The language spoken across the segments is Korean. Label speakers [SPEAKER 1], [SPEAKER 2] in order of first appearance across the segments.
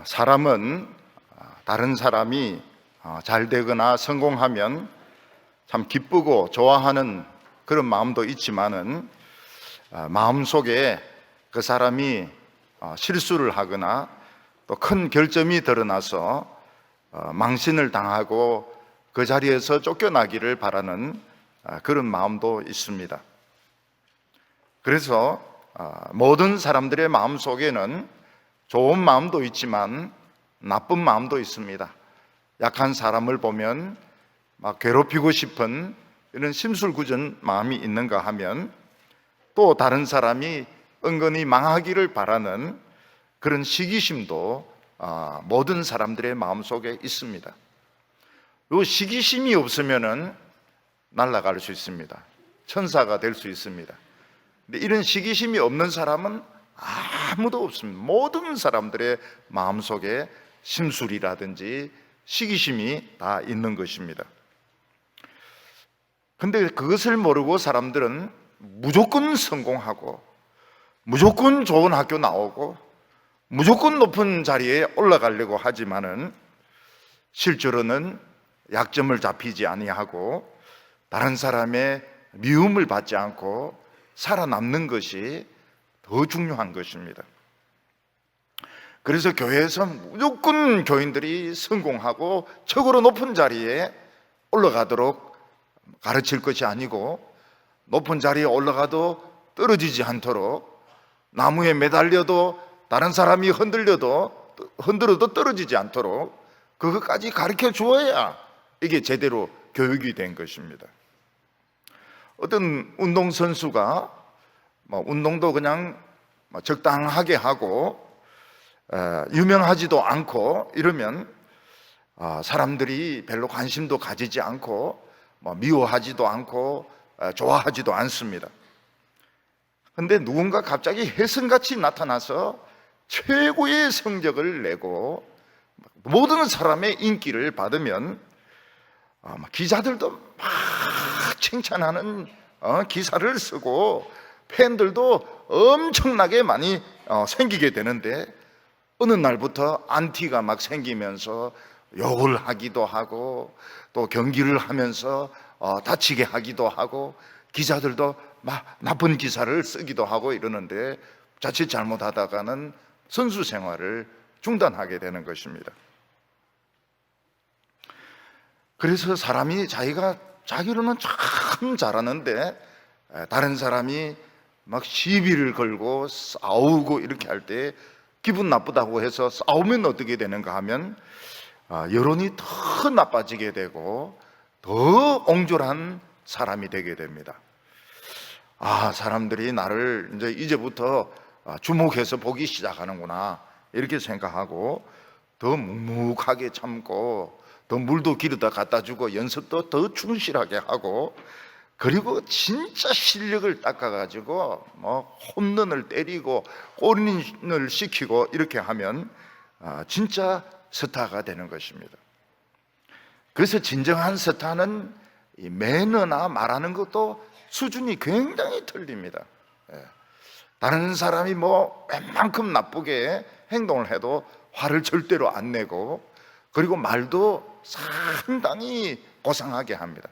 [SPEAKER 1] 사람은 다른 사람이 잘 되거나 성공하면 참 기쁘고 좋아하는 그런 마음도 있지만은 마음속에 그 사람이 실수를 하거나 또 큰 결점이 드러나서 망신을 당하고 그 자리에서 쫓겨나기를 바라는 그런 마음도 있습니다. 그래서 모든 사람들의 마음속에는 좋은 마음도 있지만 나쁜 마음도 있습니다. 약한 사람을 보면 막 괴롭히고 싶은 이런 심술궂은 마음이 있는가 하면 또 다른 사람이 은근히 망하기를 바라는 그런 시기심도 모든 사람들의 마음속에 있습니다. 이 시기심이 없으면은 날아갈 수 있습니다. 천사가 될 수 있습니다. 근데 이런 시기심이 없는 사람은 아무도 없습니다. 모든 사람들의 마음속에 심술이라든지 시기심이 다 있는 것입니다. 근데 그것을 모르고 사람들은 무조건 성공하고 무조건 좋은 학교 나오고 무조건 높은 자리에 올라가려고 하지만은 실제로는 약점을 잡히지 아니하고 다른 사람의 미움을 받지 않고 살아남는 것이 더 중요한 것입니다. 그래서 교회에서 무조건 교인들이 성공하고 최고로 높은 자리에 올라가도록 가르칠 것이 아니고 높은 자리에 올라가도 떨어지지 않도록 나무에 매달려도 다른 사람이 흔들어도 떨어지지 않도록 그것까지 가르쳐 주어야 이게 제대로 교육이 된 것입니다. 어떤 운동선수가 운동도 그냥 적당하게 하고 유명하지도 않고 이러면 사람들이 별로 관심도 가지지 않고 미워하지도 않고 좋아하지도 않습니다. 그런데 누군가 갑자기 혜성같이 나타나서 최고의 성적을 내고 모든 사람의 인기를 받으면 기자들도 막 칭찬하는 기사를 쓰고 팬들도 엄청나게 많이 생기게 되는데 어느 날부터 안티가 막 생기면서 욕을 하기도 하고 또 경기를 하면서 다치게 하기도 하고 기자들도 막 나쁜 기사를 쓰기도 하고 이러는데 자칫 잘못하다가는 선수 생활을 중단하게 되는 것입니다. 그래서 사람이 자기로는 참 잘하는데 다른 사람이 막 시비를 걸고 싸우고 이렇게 할 때 기분 나쁘다고 해서 싸우면 어떻게 되는가 하면 여론이 더 나빠지게 되고 더 옹졸한 사람이 되게 됩니다. 사람들이 나를 이제부터 주목해서 보기 시작하는구나 이렇게 생각하고 더 묵묵하게 참고 더 물도 기르다 갖다 주고 연습도 더 충실하게 하고 그리고 진짜 실력을 닦아가지고 홈런을 때리고 골인을 시키고 이렇게 하면 진짜 스타가 되는 것입니다. 그래서 진정한 스타는 이 매너나 말하는 것도 수준이 굉장히 틀립니다. 다른 사람이 웬만큼 나쁘게 행동을 해도 화를 절대로 안 내고 그리고 말도 상당히 고상하게 합니다.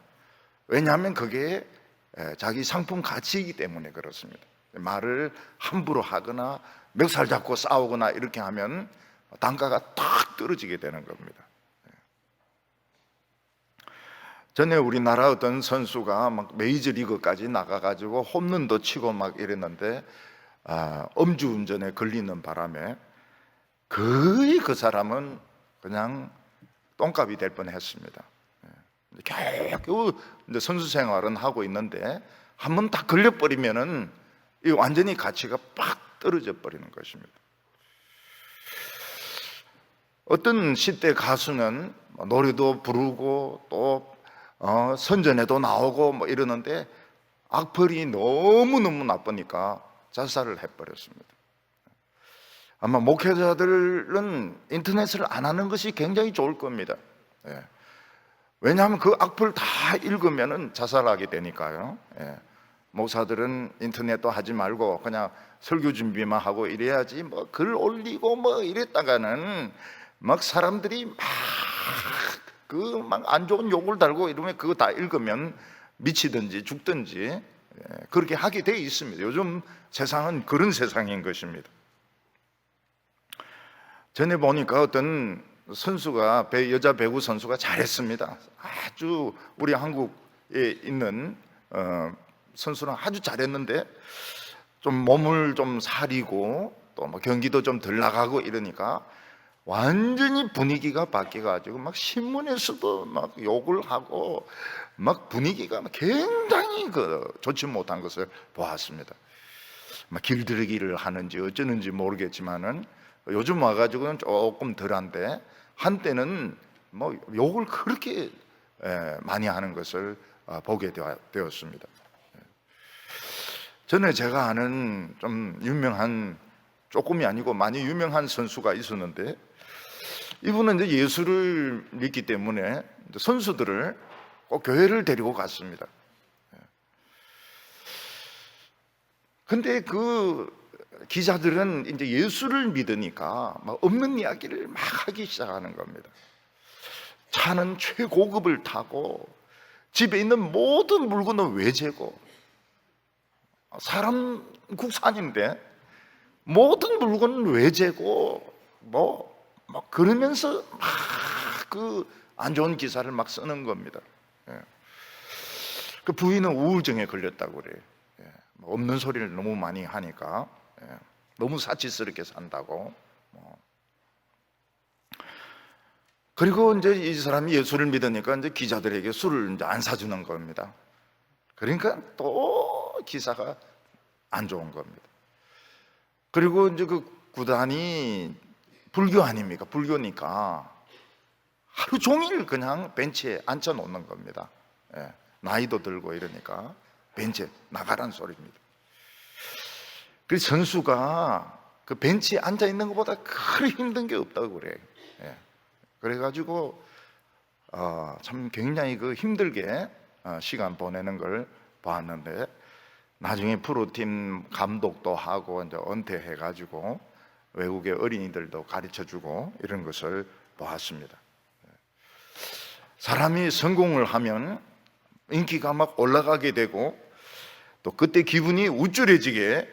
[SPEAKER 1] 왜냐하면 그게 자기 상품 가치이기 때문에 그렇습니다. 말을 함부로 하거나 멱살 잡고 싸우거나 이렇게 하면 단가가 탁 떨어지게 되는 겁니다. 전에 우리나라 어떤 선수가 막 메이저리그까지 나가가지고 홈런도 치고 막 이랬는데 음주운전에 걸리는 바람에 거의 그 사람은 그냥 똥값이 될 뻔했습니다. 겨우 선수 생활은 하고 있는데 한번 딱 걸려버리면은 이 완전히 가치가 팍 떨어져 버리는 것입니다. 어떤 10대 가수는 노래도 부르고 또 선전에도 나오고 이러는데 악플이 너무너무 나쁘니까 자살을 해버렸습니다. 아마 목회자들은 인터넷을 안 하는 것이 굉장히 좋을 겁니다. 왜냐하면 그 악플 다 읽으면 자살하게 되니까요. 목사들은 인터넷도 하지 말고 그냥 설교 준비만 하고 이래야지 뭐 글 올리고 뭐 이랬다가는 막 사람들이 막 안 좋은 욕을 달고 이러면 그거 다 읽으면 미치든지 죽든지 그렇게 하게 돼 있습니다. 요즘 세상은 그런 세상인 것입니다. 전에 보니까 어떤 선수가 여자 배구 선수가 잘했습니다. 아주 우리 한국에 있는 선수는 아주 잘했는데 좀 몸을 좀 사리고 또 뭐 경기도 좀 덜 나가고 이러니까 완전히 분위기가 바뀌어가지고 막 신문에서도 막 욕을 하고 막 분위기가 굉장히 좋지 못한 것을 보았습니다. 막 길들이기를 하는지 어쩌는지 모르겠지만은 요즘 와가지고는 조금 덜한데 한때는 뭐 욕을 그렇게 많이 하는 것을 보게 되었습니다. 전에 제가 아는 좀 유명한, 조금이 아니고 많이 유명한 선수가 있었는데 이분은 이제 예수를 믿기 때문에 선수들을 꼭 교회를 데리고 갔습니다. 근데 그 기자들은 이제 예수를 믿으니까 막 없는 이야기를 막 하기 시작하는 겁니다. 차는 최고급을 타고 집에 있는 모든 물건은 외제고, 사람 국산인데 모든 물건은 외제고 막 그러면서 막 그 안 좋은 기사를 막 쓰는 겁니다. 그 부인은 우울증에 걸렸다고 그래요. 없는 소리를 너무 많이 하니까 너무 사치스럽게 산다고. 그리고 이제 이 사람이 예수를 믿으니까 이제 기자들에게 술을 이제 안 사주는 겁니다. 그러니까 또 기사가 안 좋은 겁니다. 그리고 이제 그 구단이 불교 아닙니까? 불교니까 하루 종일 그냥 벤치에 앉혀 놓는 겁니다. 나이도 들고 이러니까 벤치에 나가란 소리입니다. 그래서 선수가 그 벤치에 앉아 있는 것보다 그리 힘든 게 없다고 그래요. 그래가지고 참 굉장히 그 힘들게 시간 보내는 걸 봤는데 나중에 프로팀 감독도 하고 이제 은퇴해가지고 외국의 어린이들도 가르쳐주고 이런 것을 보았습니다. 사람이 성공을 하면 인기가 막 올라가게 되고 또 그때 기분이 우쭐해지게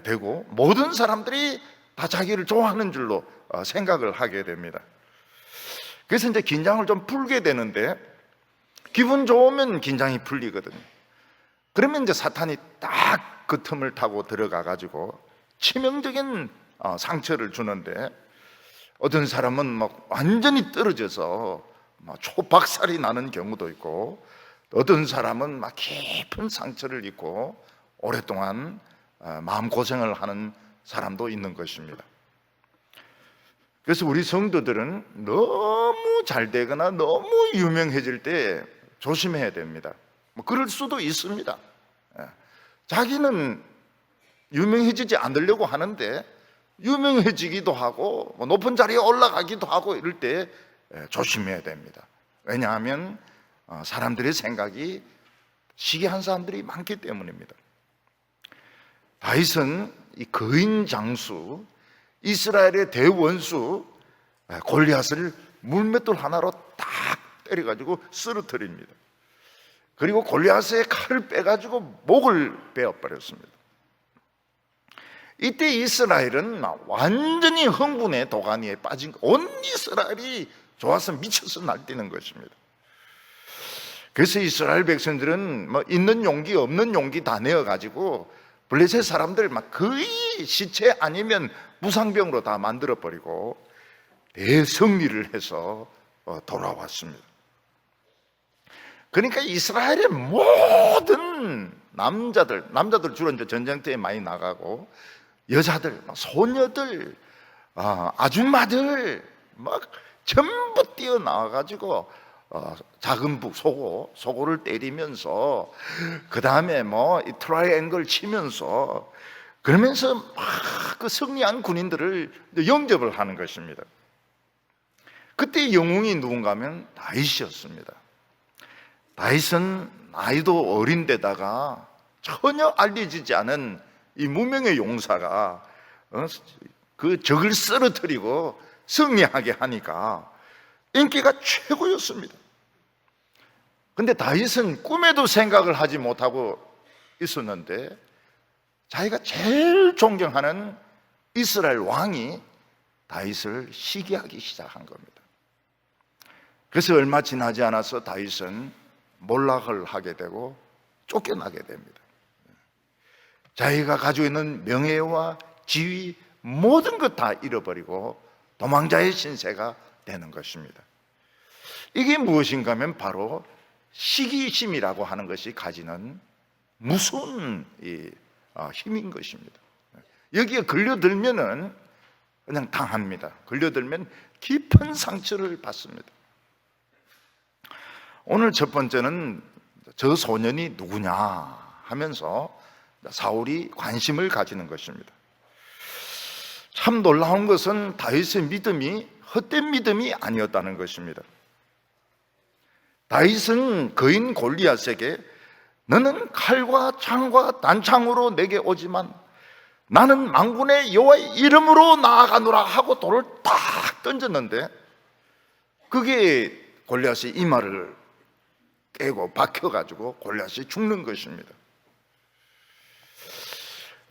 [SPEAKER 1] 되고 모든 사람들이 다 자기를 좋아하는 줄로 생각을 하게 됩니다. 그래서 이제 긴장을 좀 풀게 되는데 기분 좋으면 긴장이 풀리거든요. 그러면 이제 사탄이 딱 그 틈을 타고 들어가 가지고 치명적인 상처를 주는데 어떤 사람은 막 완전히 떨어져서 막 초박살이 나는 경우도 있고 어떤 사람은 막 깊은 상처를 입고 오랫동안 마음고생을 하는 사람도 있는 것입니다. 그래서 우리 성도들은 너무 잘 되거나 너무 유명해질 때 조심해야 됩니다. 뭐 그럴 수도 있습니다. 자기는 유명해지지 않으려고 하는데 유명해지기도 하고 높은 자리에 올라가기도 하고 이럴 때 조심해야 됩니다. 왜냐하면 사람들의 생각이 시기한 사람들이 많기 때문입니다. 다윗은 이 거인 장수 이스라엘의 대원수 골리앗을 물맷돌 하나로 딱 때려가지고 쓰러뜨립니다. 그리고 골리앗의 칼을 빼가지고 목을 베어버렸습니다. 이때 이스라엘은 완전히 흥분의 도가니에 빠진 온 이스라엘이 좋아서 미쳐서 날뛰는 것입니다. 그래서 이스라엘 백성들은 뭐 있는 용기 없는 용기 다 내어가지고 블레셋 사람들 막 거의 시체 아니면 무상병으로 다 만들어버리고 대승리를 해서 돌아왔습니다. 그러니까 이스라엘의 모든 남자들 주로 이제 전쟁터에 많이 나가고 여자들, 소녀들, 아줌마들 막 전부 뛰어나와가지고 작은 북 소고를 때리면서 그 다음에 뭐 이 트라이앵글 치면서 그러면서 막 그 승리한 군인들을 영접을 하는 것입니다. 그때 영웅이 누군가 하면 다윗이었습니다. 다윗은 나이도 어린데다가 전혀 알려지지 않은 이 무명의 용사가 그 적을 쓰러뜨리고 승리하게 하니까 인기가 최고였습니다. 근데 다윗은 꿈에도 생각을 하지 못하고 있었는데 자기가 제일 존경하는 이스라엘 왕이 다윗을 시기하기 시작한 겁니다. 그래서 얼마 지나지 않아서 다윗은 몰락을 하게 되고 쫓겨나게 됩니다. 자기가 가지고 있는 명예와 지위 모든 것 다 잃어버리고 도망자의 신세가 되는 것입니다. 이게 무엇인가 하면 바로 시기심이라고 하는 것이 가지는 무서운 힘인 것입니다. 여기에 걸려들면은 그냥 당합니다. 걸려들면 깊은 상처를 받습니다. 오늘 첫 번째는 저 소년이 누구냐 하면서 사울이 관심을 가지는 것입니다. 참 놀라운 것은 다윗의 믿음이 헛된 믿음이 아니었다는 것입니다. 다윗은 거인 골리앗에게 너는 칼과 창과 단창으로 내게 오지만 나는 만군의 여호와의 이름으로 나아가노라 하고 돌을 딱 던졌는데 그게 골리앗의 이마를 깨고 박혀가지고 골리앗이 죽는 것입니다.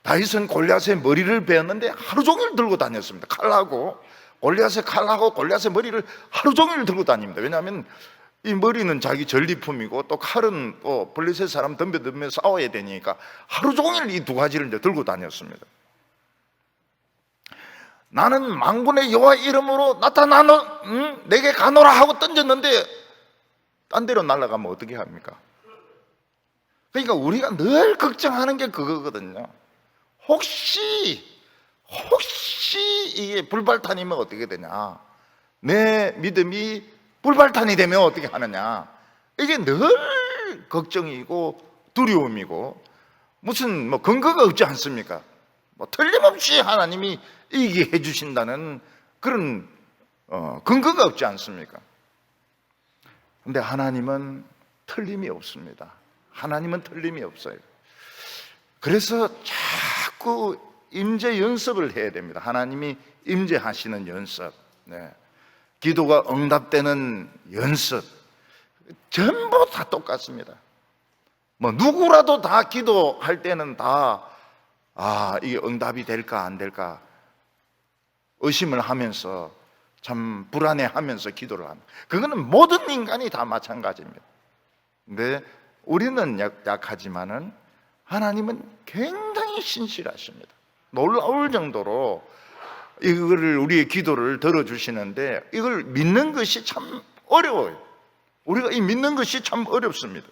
[SPEAKER 1] 다윗은 골리앗의 머리를 베었는데 하루 종일 들고 다녔습니다. 칼하고 골리앗의 머리를 하루 종일 들고 다닙니다. 왜냐하면 이 머리는 자기 전리품이고 또 칼은 또 블레셋 사람 덤벼 싸워야 되니까 하루 종일 이 두 가지를 이제 들고 다녔습니다. 나는 만군의 여호와 이름으로 나타나는 내게 가노라 하고 던졌는데 딴 데로 날아가면 어떻게 합니까? 그러니까 우리가 늘 걱정하는 게 그거거든요. 혹시 이게 불발탄이면 어떻게 되냐? 내 믿음이 불발탄이 되면 어떻게 하느냐? 이게 늘 걱정이고 두려움이고 무슨 근거가 없지 않습니까? 틀림없이 하나님이 이기게 해주신다는 그런 근거가 없지 않습니까? 근데 하나님은 틀림이 없습니다. 하나님은 틀림이 없어요. 그래서 자꾸 임재 연습을 해야 됩니다. 하나님이 임재하시는 연습, 기도가 응답되는 연습, 전부 다 똑같습니다. 누구라도 다 기도할 때는 다 이게 응답이 될까 안 될까 의심을 하면서 참 불안해하면서 기도를 합니다. 그거는 모든 인간이 다 마찬가지입니다. 근데 우리는 약하지만은 하나님은 굉장히 신실하십니다. 놀라울 정도로 이거를 우리의 기도를 들어주시는데 이걸 믿는 것이 참 어려워요. 우리가 이 믿는 것이 참 어렵습니다.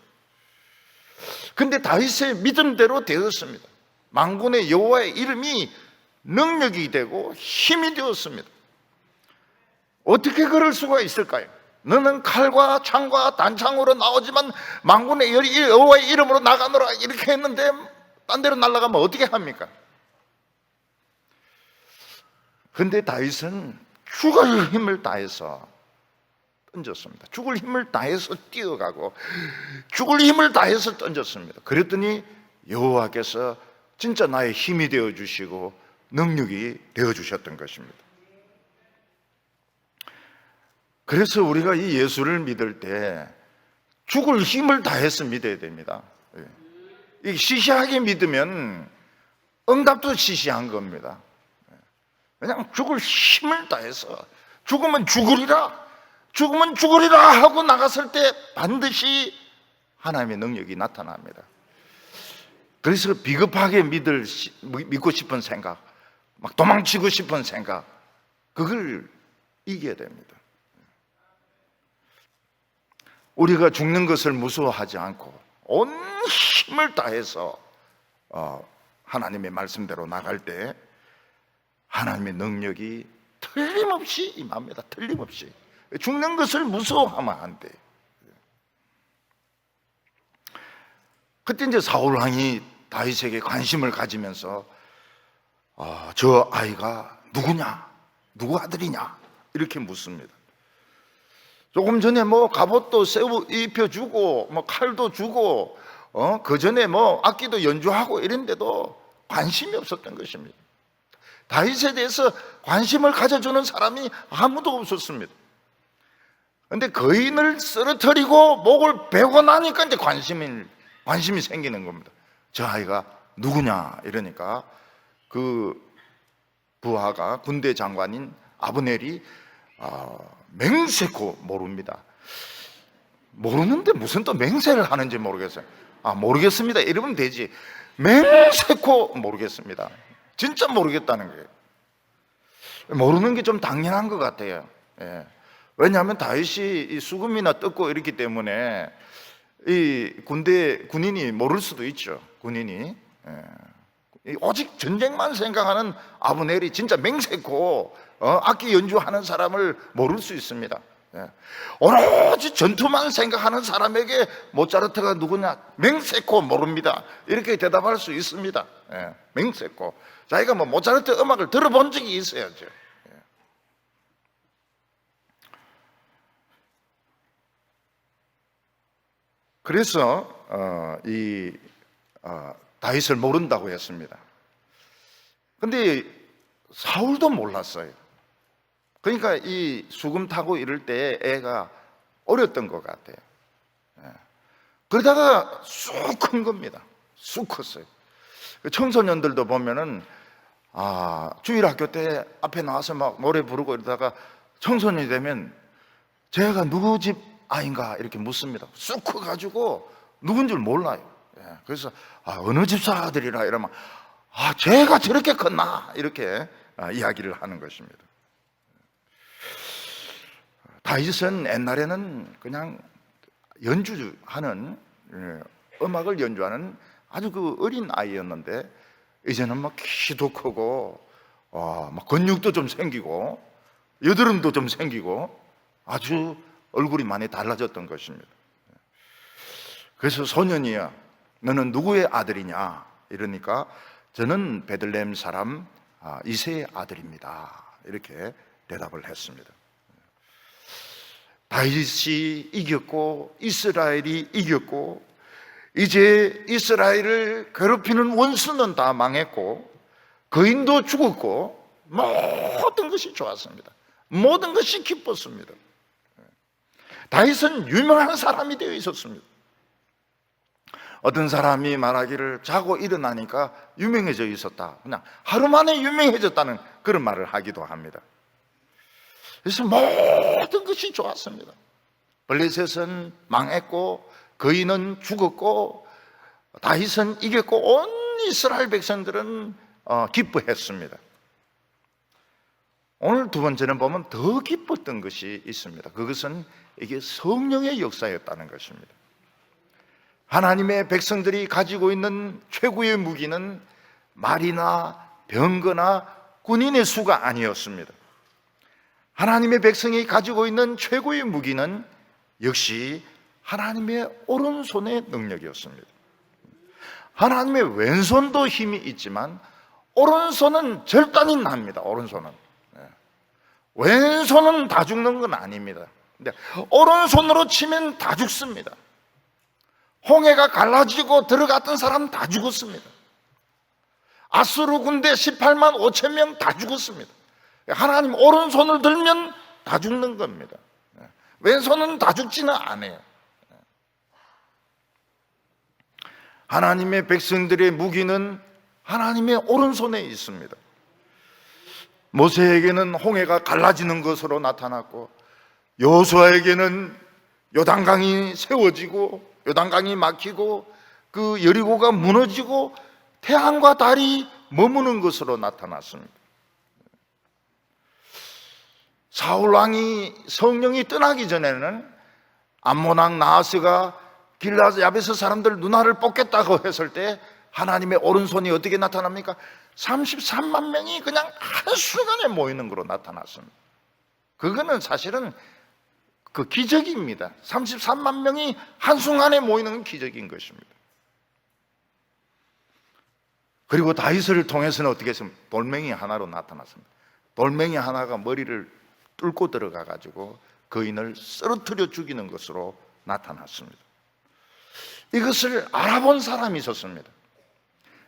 [SPEAKER 1] 근데 다윗의 믿음대로 되었습니다. 만군의 여호와의 이름이 능력이 되고 힘이 되었습니다. 어떻게 그럴 수가 있을까요? 너는 칼과 창과 단창으로 나오지만 만군의 여호와의 이름으로 나가노라 이렇게 했는데 딴 데로 날아가면 어떻게 합니까? 근데 다윗은 죽을 힘을 다해서 던졌습니다. 죽을 힘을 다해서 뛰어가고 죽을 힘을 다해서 던졌습니다. 그랬더니 여호와께서 진짜 나의 힘이 되어주시고 능력이 되어주셨던 것입니다. 그래서 우리가 이 예수를 믿을 때 죽을 힘을 다해서 믿어야 됩니다. 시시하게 믿으면 응답도 시시한 겁니다. 그냥 죽을 힘을 다해서 죽으면 죽으리라 하고 나갔을 때 반드시 하나님의 능력이 나타납니다. 그래서 비겁하게 믿고 싶은 생각, 막 도망치고 싶은 생각, 그걸 이겨야 됩니다. 우리가 죽는 것을 무서워하지 않고 온 힘을 다해서 하나님의 말씀대로 나갈 때 하나님의 능력이 틀림없이 임합니다. 틀림없이. 죽는 것을 무서워하면 안 돼. 그때 이제 사울 왕이 다윗에게 관심을 가지면서 저 아이가 누구냐? 누구 아들이냐? 이렇게 묻습니다. 조금 전에 갑옷도 입혀주고 칼도 주고 그 전에 뭐 악기도 연주하고 이랬는데도 관심이 없었던 것입니다. 다윗에 대해서 관심을 가져주는 사람이 아무도 없었습니다. 그런데 거인을 쓰러뜨리고 목을 베고 나니까 이제 관심이 생기는 겁니다. 저 아이가 누구냐 이러니까 그 부하가 군대 장관인 아브넬이 맹세코 모릅니다. 모르는데 무슨 또 맹세를 하는지 모르겠어요. 모르겠습니다 이러면 되지, 맹세코 모르겠습니다. 진짜 모르겠다는 거예요. 모르는 게 좀 당연한 것 같아요. 예. 왜냐하면 다윗이 이 수금이나 뜯고 이렇기 때문에 이 군인이 모를 수도 있죠. 군인이. 오직 전쟁만 생각하는 아브넬이 진짜 맹세코 악기 연주하는 사람을 모를 수 있습니다. 오로지 전투만 생각하는 사람에게 모차르트가 누구냐? 맹세코 모릅니다 이렇게 대답할 수 있습니다. 맹세코. 자기가 뭐 모차르트 음악을 들어본 적이 있어야죠. 그래서 다윗을 모른다고 했습니다. 근데 사울도 몰랐어요. 그러니까 이 수금 타고 이럴 때 애가 어렸던 것 같아요. 그러다가 쑥 큰 겁니다. 쑥 컸어요. 청소년들도 보면은 주일학교 때 앞에 나와서 막 노래 부르고 이러다가 청소년이 되면 제가 누구 집 아인가 이렇게 묻습니다. 쑥 커가지고 누군 줄 몰라요. 그래서 어느 집사 아들이라 이러면 제가 저렇게 컸나 이렇게 이야기를 하는 것입니다. 다윗은 옛날에는 그냥 연주하는, 음악을 연주하는 아주 그 어린 아이였는데 이제는 막 키도 크고 막 근육도 좀 생기고 여드름도 좀 생기고 아주 얼굴이 많이 달라졌던 것입니다. 그래서 소년이야, 너는 누구의 아들이냐 이러니까 저는 베들레헴 사람 이새의 아들입니다 이렇게 대답을 했습니다. 다윗이 이겼고 이스라엘이 이겼고 이제 이스라엘을 괴롭히는 원수는 다 망했고 거인도 죽었고 모든 것이 좋았습니다. 모든 것이 기뻤습니다. 다윗은 유명한 사람이 되어 있었습니다. 어떤 사람이 말하기를 자고 일어나니까 유명해져 있었다, 그냥 하루 만에 유명해졌다는 그런 말을 하기도 합니다. 그래서 모든 것이 좋았습니다. 블레셋은 망했고 거인은 죽었고 다윗은 이겼고 온 이스라엘 백성들은 기뻐했습니다. 오늘 두 번째는 보면 더 기뻤던 것이 있습니다. 그것은 이게 성령의 역사였다는 것입니다. 하나님의 백성들이 가지고 있는 최고의 무기는 말이나 병거나 군인의 수가 아니었습니다. 하나님의 백성이 가지고 있는 최고의 무기는 역시 하나님의 오른손의 능력이었습니다. 하나님의 왼손도 힘이 있지만 오른손은 절단이 납니다. 오른손은. 왼손은 다 죽는 건 아닙니다. 근데 오른손으로 치면 다 죽습니다. 홍해가 갈라지고 들어갔던 사람 다 죽었습니다. 아수르 군대 18만 5천 명 다 죽었습니다. 하나님 오른손을 들면 다 죽는 겁니다. 왼손은 다 죽지는 않아요. 하나님의 백성들의 무기는 하나님의 오른손에 있습니다. 모세에게는 홍해가 갈라지는 것으로 나타났고 여호수아에게는 요단강이 세워지고 요단강이 막히고 그 여리고가 무너지고 태양과 달이 머무는 것으로 나타났습니다. 사울 왕이 성령이 떠나기 전에는 암몬 왕 나하스가 길라드 야베스 사람들 눈알을 뽑겠다고 했을 때 하나님의 오른손이 어떻게 나타납니까? 33만 명이 그냥 한순간에 모이는 것으로 나타났습니다. 그거는 사실은 그 기적입니다. 33만 명이 한순간에 모이는 기적인 것입니다. 그리고 다윗을 통해서는 어떻게 했습니까? 돌멩이 하나로 나타났습니다. 돌멩이 하나가 머리를 뚫고 들어가 가지고 거인을 쓰러뜨려 죽이는 것으로 나타났습니다. 이것을 알아본 사람이 있었습니다.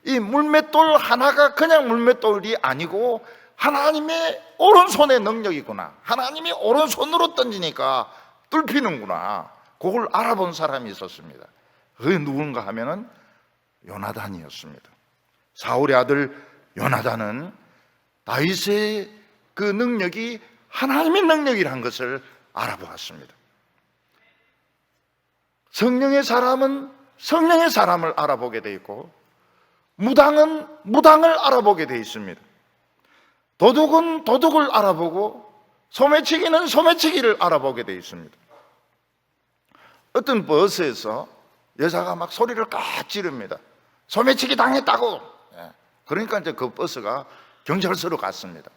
[SPEAKER 1] 이 물맷돌 하나가 그냥 물맷돌이 아니고 하나님의 오른손의 능력이구나, 하나님이 오른손으로 던지니까 뚫히는구나, 그걸 알아본 사람이 있었습니다. 그게 누군가 하면은 요나단이었습니다. 사울의 아들 요나단은 다윗의 그 능력이 하나님의 능력이라는 것을 알아보았습니다. 성령의 사람은 성령의 사람을 알아보게 되어 있고, 무당은 무당을 알아보게 되어 있습니다. 도둑은 도둑을 알아보고, 소매치기는 소매치기를 알아보게 되어 있습니다. 어떤 버스에서 여자가 막 소리를 깍 지릅니다. 소매치기 당했다고. 그러니까 이제 그 버스가 경찰서로 갔습니다.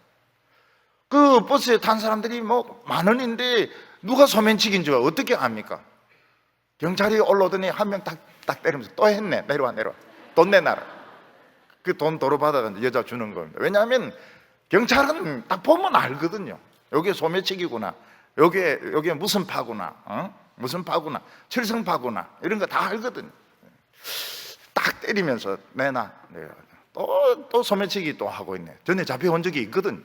[SPEAKER 1] 그 버스에 탄 사람들이 뭐 많은데 누가 소매치기인 줄 어떻게 압니까? 경찰이 올라오더니 한 명 딱 때리면서 또 했네, 내려와 돈 내놔라. 그 돈 도로 받아가 여자 주는 겁니다. 왜냐하면 경찰은 딱 보면 알거든요. 여기 소매치기구나, 여기 무슨 파구나, 무슨 파구나, 칠성파구나, 이런 거 다 알거든요. 딱 때리면서 내놔. 또 소매치기 또 하고 있네. 전에 잡혀온 적이 있거든요.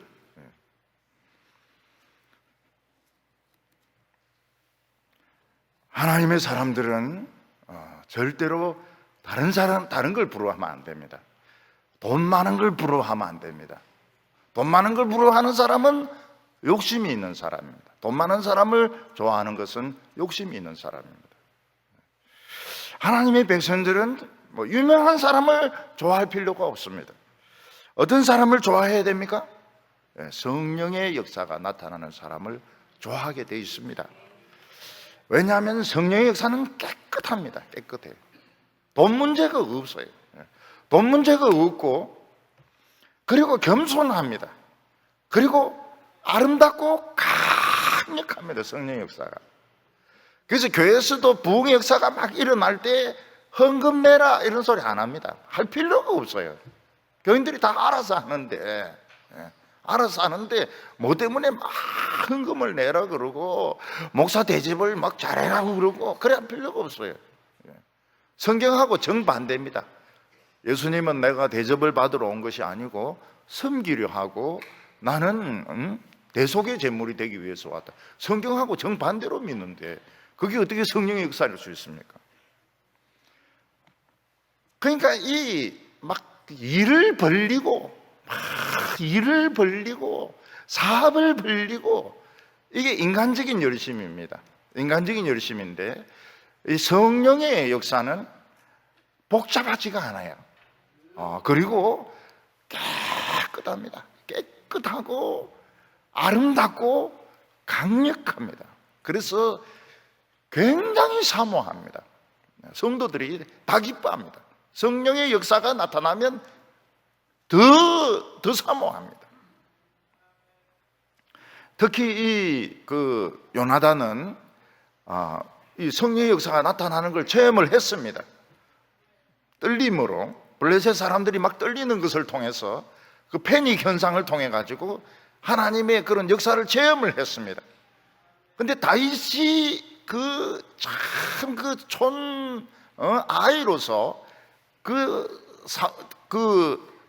[SPEAKER 1] 하나님의 사람들은 절대로 다른 걸 부러워하면 안 됩니다. 돈 많은 걸 부러워하면 안 됩니다. 돈 많은 걸 부러워하는 사람은 욕심이 있는 사람입니다. 돈 많은 사람을 좋아하는 것은 욕심이 있는 사람입니다. 하나님의 백성들은 뭐 유명한 사람을 좋아할 필요가 없습니다. 어떤 사람을 좋아해야 됩니까? 성령의 역사가 나타나는 사람을 좋아하게 되어 있습니다. 왜냐하면 성령의 역사는 깨끗합니다. 깨끗해요. 돈 문제가 없어요. 돈 문제가 없고, 그리고 겸손합니다. 그리고 아름답고 강력합니다. 성령의 역사가. 그래서 교회에서도 부흥의 역사가 막 일어날 때 헌금 내라 이런 소리 안 합니다. 할 필요가 없어요. 교인들이 다 알아서 하는데, 뭐 때문에 막 헌금을 내라 그러고 목사 대접을 막 잘해라고 그러고 그래 할 필요가 없어요. 성경하고 정반대입니다. 예수님은 내가 대접을 받으러 온 것이 아니고 섬기려 하고 나는 대속의 제물이 되기 위해서 왔다. 성경하고 정반대로 믿는데 그게 어떻게 성령의 역사일 수 있습니까? 그러니까 일을 벌리고 사업을 벌리고, 이게 인간적인 열심입니다. 인간적인 열심인데 이 성령의 역사는 복잡하지가 않아요. 그리고 깨끗합니다. 깨끗하고 아름답고 강력합니다. 그래서 굉장히 사모합니다. 성도들이 다 기뻐합니다. 성령의 역사가 나타나면 더 사모합니다. 특히 요나단은 이 성령의 역사가 나타나는 걸 체험을 했습니다. 떨림으로, 블레셋 사람들이 막 떨리는 것을 통해서, 그 패닉 현상을 통해 가지고 하나님의 그런 역사를 체험을 했습니다. 근데 다윗이 아이로서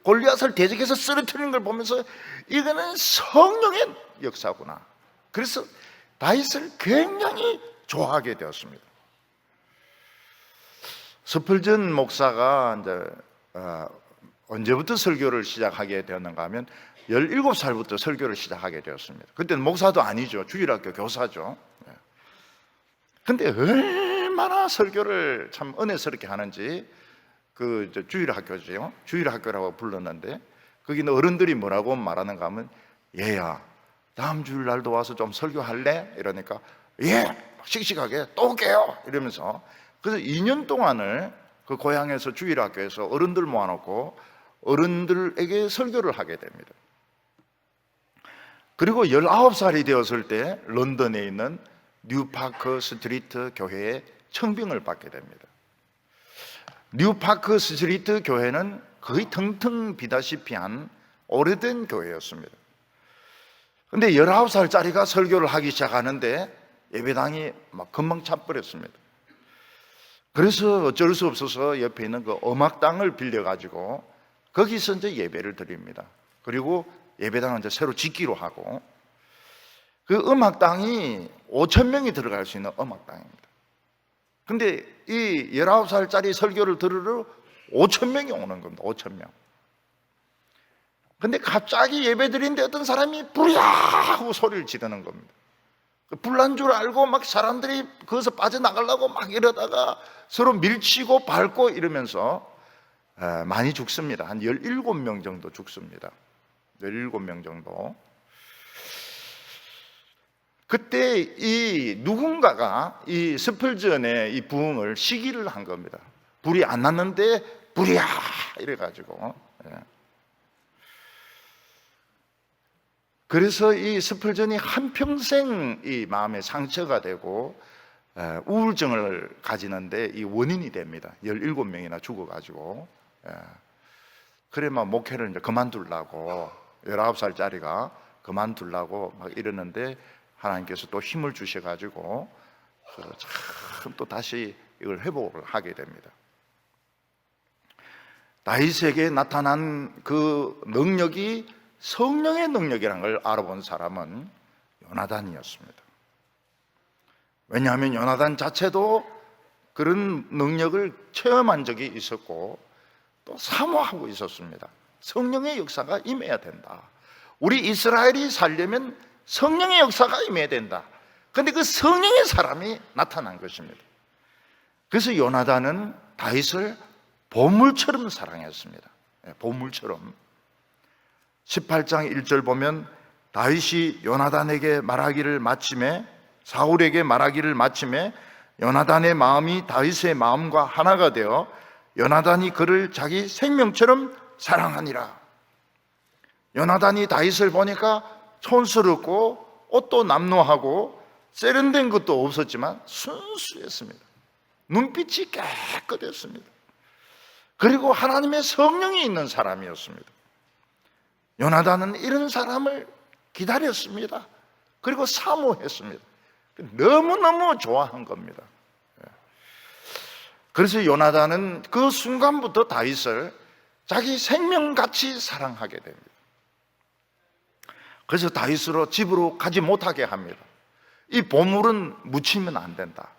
[SPEAKER 1] 골리앗을 대적해서 쓰러뜨리는 걸 보면서 이거는 성령의 역사구나. 그래서 다윗을 굉장히 좋아하게 되었습니다. 스펄전 목사가 이제 언제부터 설교를 시작하게 되었는가 하면 17살부터 설교를 시작하게 되었습니다. 그때는 목사도 아니죠. 주일학교 교사죠. 근데 얼마나 설교를 참 은혜스럽게 하는지, 주일학교죠. 주일학교라고 불렀는데 거기는 어른들이 뭐라고 말하는가 하면, 얘야 다음 주일날도 와서 좀 설교할래? 이러니까 예, 씩씩하게 또 올게요 이러면서, 그래서 2년 동안을 그 고향에서 주일학교에서 어른들 모아놓고 어른들에게 설교를 하게 됩니다. 그리고 19살이 되었을 때 런던에 있는 뉴파크 스트리트 교회에 청빙을 받게 됩니다. 뉴파크 스트리트 교회는 거의 텅텅 비다시피 한 오래된 교회였습니다. 근데 19살짜리가 설교를 하기 시작하는데 예배당이 막 금방 차버렸습니다. 그래서 어쩔 수 없어서 옆에 있는 그 음악당을 빌려가지고 거기서 이제 예배를 드립니다. 그리고 예배당은 이제 새로 짓기로 하고, 그 음악당이 5,000명이 들어갈 수 있는 음악당입니다. 근데 이 19살짜리 설교를 들으러 5,000명이 오는 겁니다. 5,000명. 근데 갑자기 예배 드리는데 어떤 사람이 불이야 하고 소리를 지르는 겁니다. 불난 줄 알고 막 사람들이 거기서 빠져나가려고 막 이러다가 서로 밀치고 밟고 이러면서 많이 죽습니다. 한 17명 정도 죽습니다. 17명 정도. 그때 이 누군가가 이 스펄전의 이 부흥을 시기를 한 겁니다. 불이 안 났는데 불이야 이래가지고. 그래서 이 스펄전이 한평생 이 마음에 상처가 되고 우울증을 가지는데 이 원인이 됩니다. 17명이나 죽어가지고. 그래 막 목회를 이제 그만두려고, 19살짜리가 그만두려고 막 이러는데 하나님께서 또 힘을 주셔가지고 참 또 다시 이걸 회복을 하게 됩니다. 다윗에게 나타난 그 능력이 성령의 능력이라는 걸 알아본 사람은 요나단이었습니다. 왜냐하면 요나단 자체도 그런 능력을 체험한 적이 있었고 또 사모하고 있었습니다. 성령의 역사가 임해야 된다. 우리 이스라엘이 살려면 성령의 역사가 임해야 된다. 그런데 그 성령의 사람이 나타난 것입니다. 그래서 요나단은 다윗을 보물처럼 사랑했습니다. 보물처럼. 18장 1절 보면 다윗이 요나단에게 말하기를 마침에, 사울에게 말하기를 마침에 요나단의 마음이 다윗의 마음과 하나가 되어 요나단이 그를 자기 생명처럼 사랑하니라. 요나단이 다윗을 보니까 촌스럽고 옷도 남루하고 세련된 것도 없었지만 순수했습니다. 눈빛이 깨끗했습니다. 그리고 하나님의 성령이 있는 사람이었습니다. 요나단은 이런 사람을 기다렸습니다. 그리고 사모했습니다. 너무너무 좋아한 겁니다. 그래서 요나단은 그 순간부터 다윗을 자기 생명같이 사랑하게 됩니다. 그래서 다윗으로 집으로 가지 못하게 합니다. 이 보물은 묻히면 안 된다.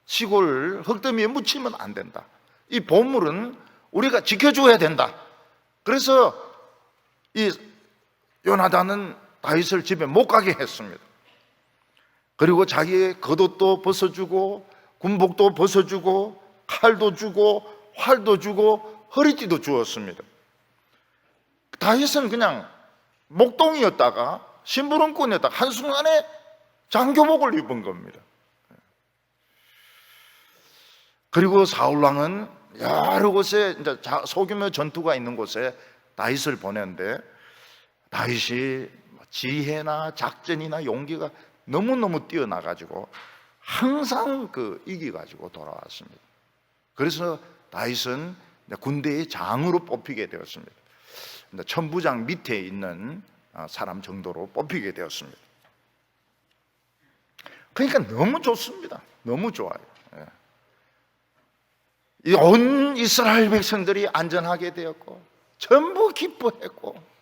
[SPEAKER 1] 시골 흙더미에 묻히면 안 된다. 이 보물은 우리가 지켜줘야 된다. 그래서 이 요나단은 다윗을 집에 못 가게 했습니다. 그리고 자기의 겉옷도 벗어주고 군복도 벗어주고 칼도 주고 활도 주고 허리띠도 주었습니다. 다윗은 그냥 목동이었다가 심부름꾼이었다가 한순간에 장교복을 입은 겁니다. 그리고 사울왕은 여러 곳에 이제 소규모 전투가 있는 곳에 다윗을 보냈는데 다윗이 지혜나 작전이나 용기가 너무너무 뛰어나가지고 항상 이기가지고 돌아왔습니다. 그래서 다윗은 군대의 장으로 뽑히게 되었습니다. 천부장 밑에 있는 사람 정도로 뽑히게 되었습니다. 그러니까 너무 좋습니다. 너무 좋아요. 온 이스라엘 백성들이 안전하게 되었고 전부 기뻐했고,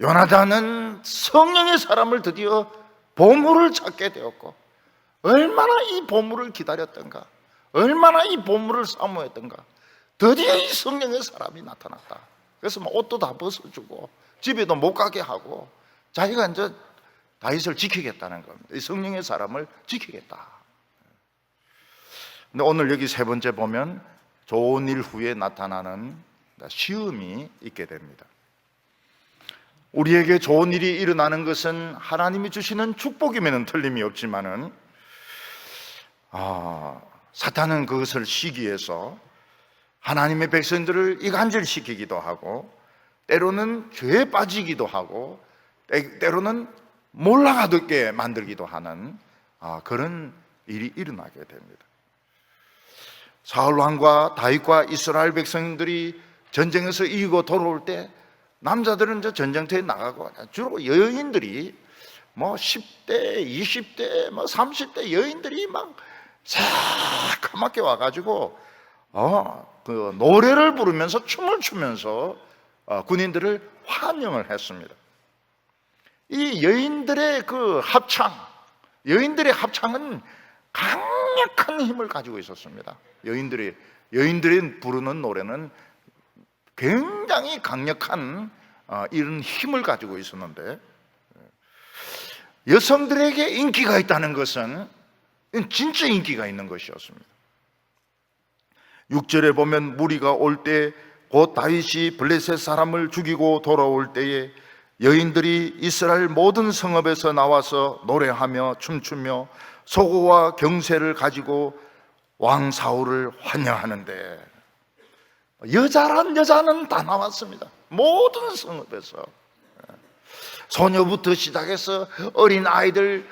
[SPEAKER 1] 요나단은 성령의 사람을 드디어 보물을 찾게 되었고, 얼마나 이 보물을 기다렸던가, 얼마나 이 보물을 사모했던가. 드디어 이 성령의 사람이 나타났다. 그래서 옷도 다 벗어주고 집에도 못 가게 하고 자기가 이제 다윗을 지키겠다는 겁니다. 이 성령의 사람을 지키겠다. 근데 오늘 여기 세 번째 보면 좋은 일 후에 나타나는 시험이 있게 됩니다. 우리에게 좋은 일이 일어나는 것은 하나님이 주시는 축복임에는 틀림이 없지만은 사탄은 그것을 시기해서 하나님의 백성들을 이간질시키기도 하고 때로는 죄에 빠지기도 하고 때로는 몰락하게 만들기도 하는 그런 일이 일어나게 됩니다. 사울왕과 다윗과 이스라엘 백성들이 전쟁에서 이기고 돌아올 때 남자들은 이제 전쟁터에 나가고 주로 여인들이 10대, 20대, 30대 여인들이 막 새카맣게 와가지고 그 노래를 부르면서 춤을 추면서 군인들을 환영을 했습니다. 이 여인들의 그 여인들의 합창은 강력한 힘을 가지고 있었습니다. 여인들이 부르는 노래는 굉장히 강력한 이런 힘을 가지고 있었는데, 여성들에게 인기가 있다는 것은 진짜 인기가 있는 것이었습니다. 6절에 보면 무리가 올 때 곧 다윗이 블레셋 사람을 죽이고 돌아올 때에 여인들이 이스라엘 모든 성읍에서 나와서 노래하며 춤추며 소고와 경쇠를 가지고 왕 사울을 환영하는데, 여자란 여자는 다 나왔습니다. 모든 성읍에서 소녀부터 시작해서 어린 아이들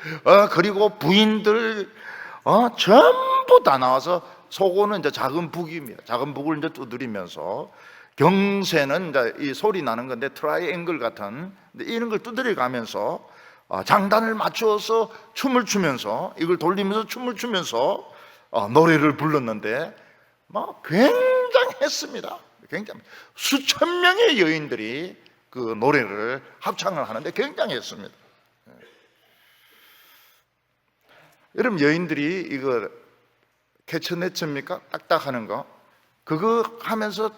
[SPEAKER 1] 그리고 부인들 전부 다 나와서, 소고는 이제 작은 북입니다. 작은 북을 이제 두드리면서, 경쇠는 이제 이 소리 나는 건데 트라이앵글 같은 이런 걸 두드려 가면서 장단을 맞추어서 춤을 추면서, 이걸 돌리면서 춤을 추면서 노래를 불렀는데 굉장했습니다. 굉장히 수천 명의 여인들이 그 노래를 합창을 하는데 굉장했습니다. 여러분, 여인들이 이거 캐처네츠입니까? 딱딱하는 거, 그거 하면서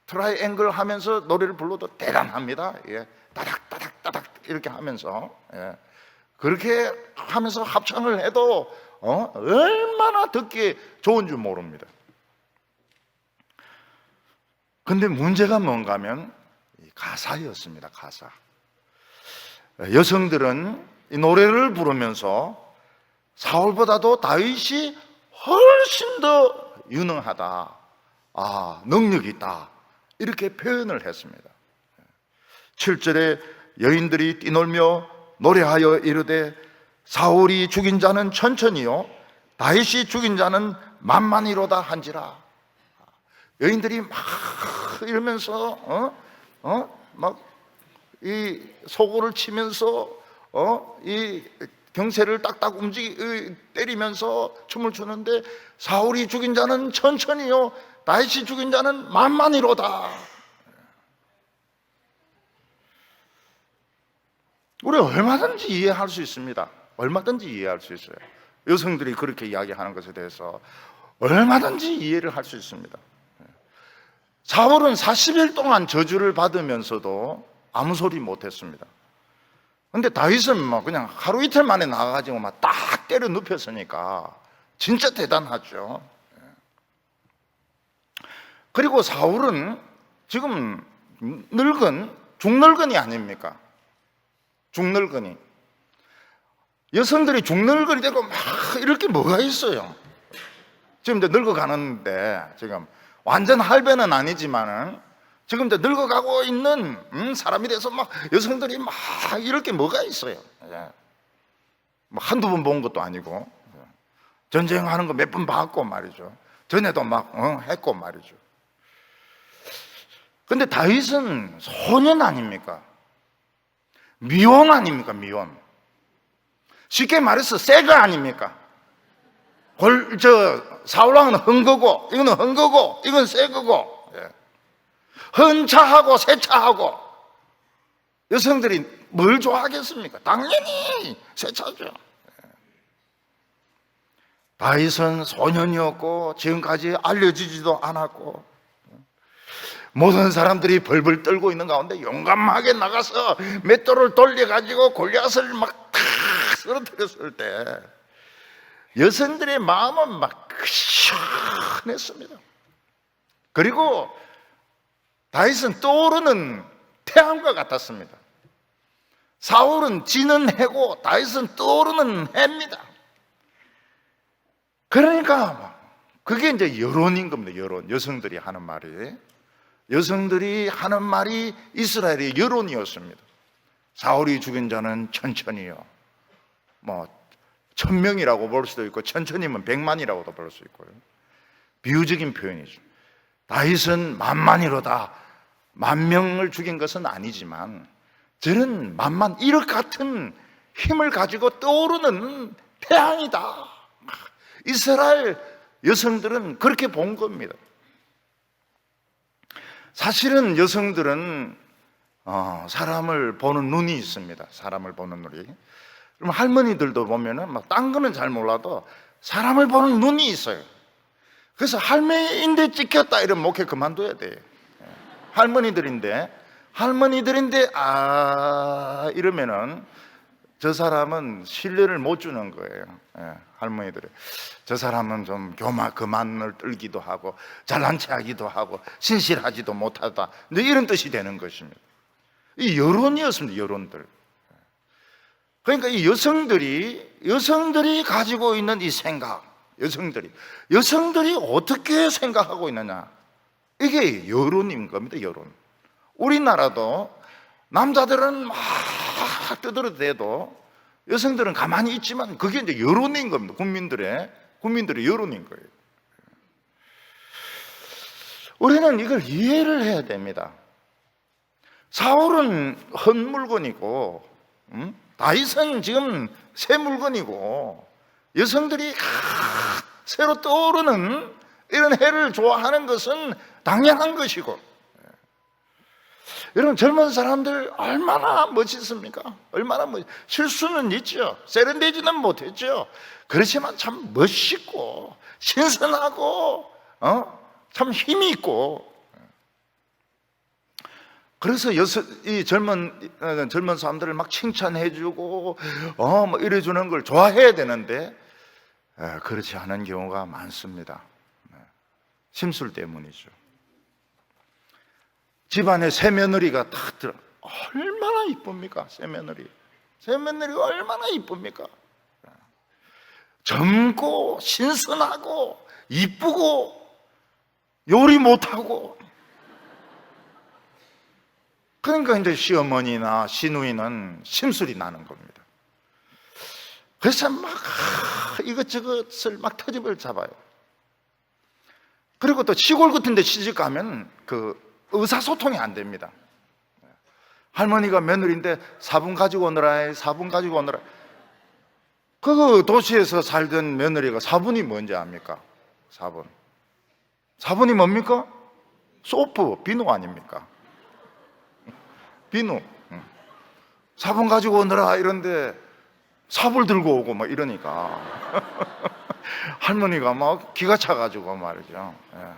[SPEAKER 1] 트라이앵글 하면서 노래를 불러도 대단합니다. 예. 따닥 따닥 따닥 이렇게 하면서, 예. 그렇게 하면서 합창을 해도 얼마나 듣기 좋은 줄 모릅니다. 근데 문제가 뭔가 하면 가사였습니다. 가사. 여성들은 이 노래를 부르면서 사울보다도 다윗이 훨씬 더 유능하다, 능력이 있다, 이렇게 표현을 했습니다. 7절에 여인들이 뛰놀며 노래하여 이르되 사울이 죽인 자는 천천히요 다윗이 죽인 자는 만만히로다 한지라. 여인들이 막 이러면서 막 이 소고를 치면서 이 경쇠를 딱딱 때리면서 춤을 추는데, 사울이 죽인 자는 천천히요 다윗이 죽인 자는 만만히로다. 우리 얼마든지 이해할 수 있습니다. 얼마든지 이해할 수 있어요. 여성들이 그렇게 이야기하는 것에 대해서 얼마든지 이해를 할 수 있습니다. 사울은 40일 동안 저주를 받으면서도 아무 소리 못했습니다. 근데 다윗은 그냥 하루 이틀 만에 나가가지고 딱 때려 눕혔으니까 진짜 대단하죠. 그리고 사울은 지금 중늙은이 아닙니까? 중늙은이. 여성들이 중늙은이 되고 이럴 게 뭐가 있어요? 지금 이제 늙어가는데, 지금 완전 할배는 아니지만은 지금 이제 늙어가고 있는 사람이 돼서 여성들이 이럴 게 뭐가 있어요? 한두 번 본 것도 아니고, 전쟁하는 거 몇 번 봤고 말이죠. 전에도 했고 말이죠. 근데 다윗은 소년 아닙니까? 미혼 아닙니까? 미혼. 쉽게 말해서 새가 아닙니까? 사울왕은 헌거고, 이거는 헌거고, 이건 새거고, 헌차하고 세차하고. 여성들이 뭘 좋아하겠습니까? 당연히 세차죠. 다윗은 소년이었고 지금까지 알려지지도 않았고, 모든 사람들이 벌벌 떨고 있는 가운데 용감하게 나가서 맷돌을 돌려가지고 골리앗을 탁 쓰러뜨렸을 때 여성들의 마음은 시원했습니다. 그리고 다윗은 떠오르는 태양과 같았습니다. 사울은 지는 해고 다윗은 떠오르는 해입니다. 그러니까 그게 이제 여론인 겁니다. 여론. 여성들이 하는 말이 이스라엘의 여론이었습니다. 사울이 죽인 자는 천천히요, 1000명이라고 볼 수도 있고 천천히면 100만이라고도 볼 수 있고요. 비유적인 표현이죠. 다윗은 만만이로다. 10,000명을 죽인 것은 아니지만 저는 만만 1억 같은 힘을 가지고 떠오르는 태양이다. 이스라엘 여성들은 그렇게 본 겁니다. 사실은 여성들은 사람을 보는 눈이 있습니다. 사람을 보는 눈이. 그럼 할머니들도 보면은 막 딴 거는 잘 몰라도 사람을 보는 눈이 있어요. 그래서 할매인데 찍혔다 이러면 목회 그만둬야 돼요. 할머니들인데 이러면은 저 사람은 신뢰를 못 주는 거예요. 할머니들이. 저 사람은 좀 교만을 떨기도 하고 잘난 체 하기도 하고 신실하지도 못하다, 이런 뜻이 되는 것입니다. 이 여론이었습니다. 여론들. 그러니까 이 여성들이 가지고 있는 이 생각, 여성들이 어떻게 생각하고 있느냐, 이게 여론인 겁니다. 여론. 우리나라도 남자들은 막 떠들어대도 여성들은 가만히 있지만 그게 이제 여론인 겁니다. 국민들의 여론인 거예요. 우리는 이걸 이해를 해야 됩니다. 사울은 헛 물건이고, 다윗은 지금 새 물건이고, 여성들이 새로 떠오르는 이런 해를 좋아하는 것은 당연한 것이고, 여러분, 젊은 사람들 얼마나 멋있습니까? 실수는 있죠. 세련되지는 못했죠. 그렇지만 참 멋있고 신선하고 참 힘이 있고. 그래서 이 젊은 사람들을 막 칭찬해주고 뭐 이래주는 걸 좋아해야 되는데 그렇지 않은 경우가 많습니다. 심술 때문이죠. 집안에 새며느리가 딱 들어. 얼마나 이쁩니까? 새며느리가 얼마나 이쁩니까? 젊고 신선하고 이쁘고 요리 못하고. 그러니까 이제 시어머니나 시누이는 심술이 나는 겁니다. 그래서 막 이것저것을 막 터집을 잡아요. 그리고 또 시골 같은 데 시집 가면 의사소통이 안 됩니다. 할머니가 며느리인데 사분 가지고 오너라. 그 도시에서 살던 며느리가 사분이 뭔지 압니까? 사분이 뭡니까? 소프, 비누 아닙니까? 비누. 사분 가지고 오너라 이런데 삽을 들고 오고 막 이러니까 할머니가 막 기가 차가지고 말이죠.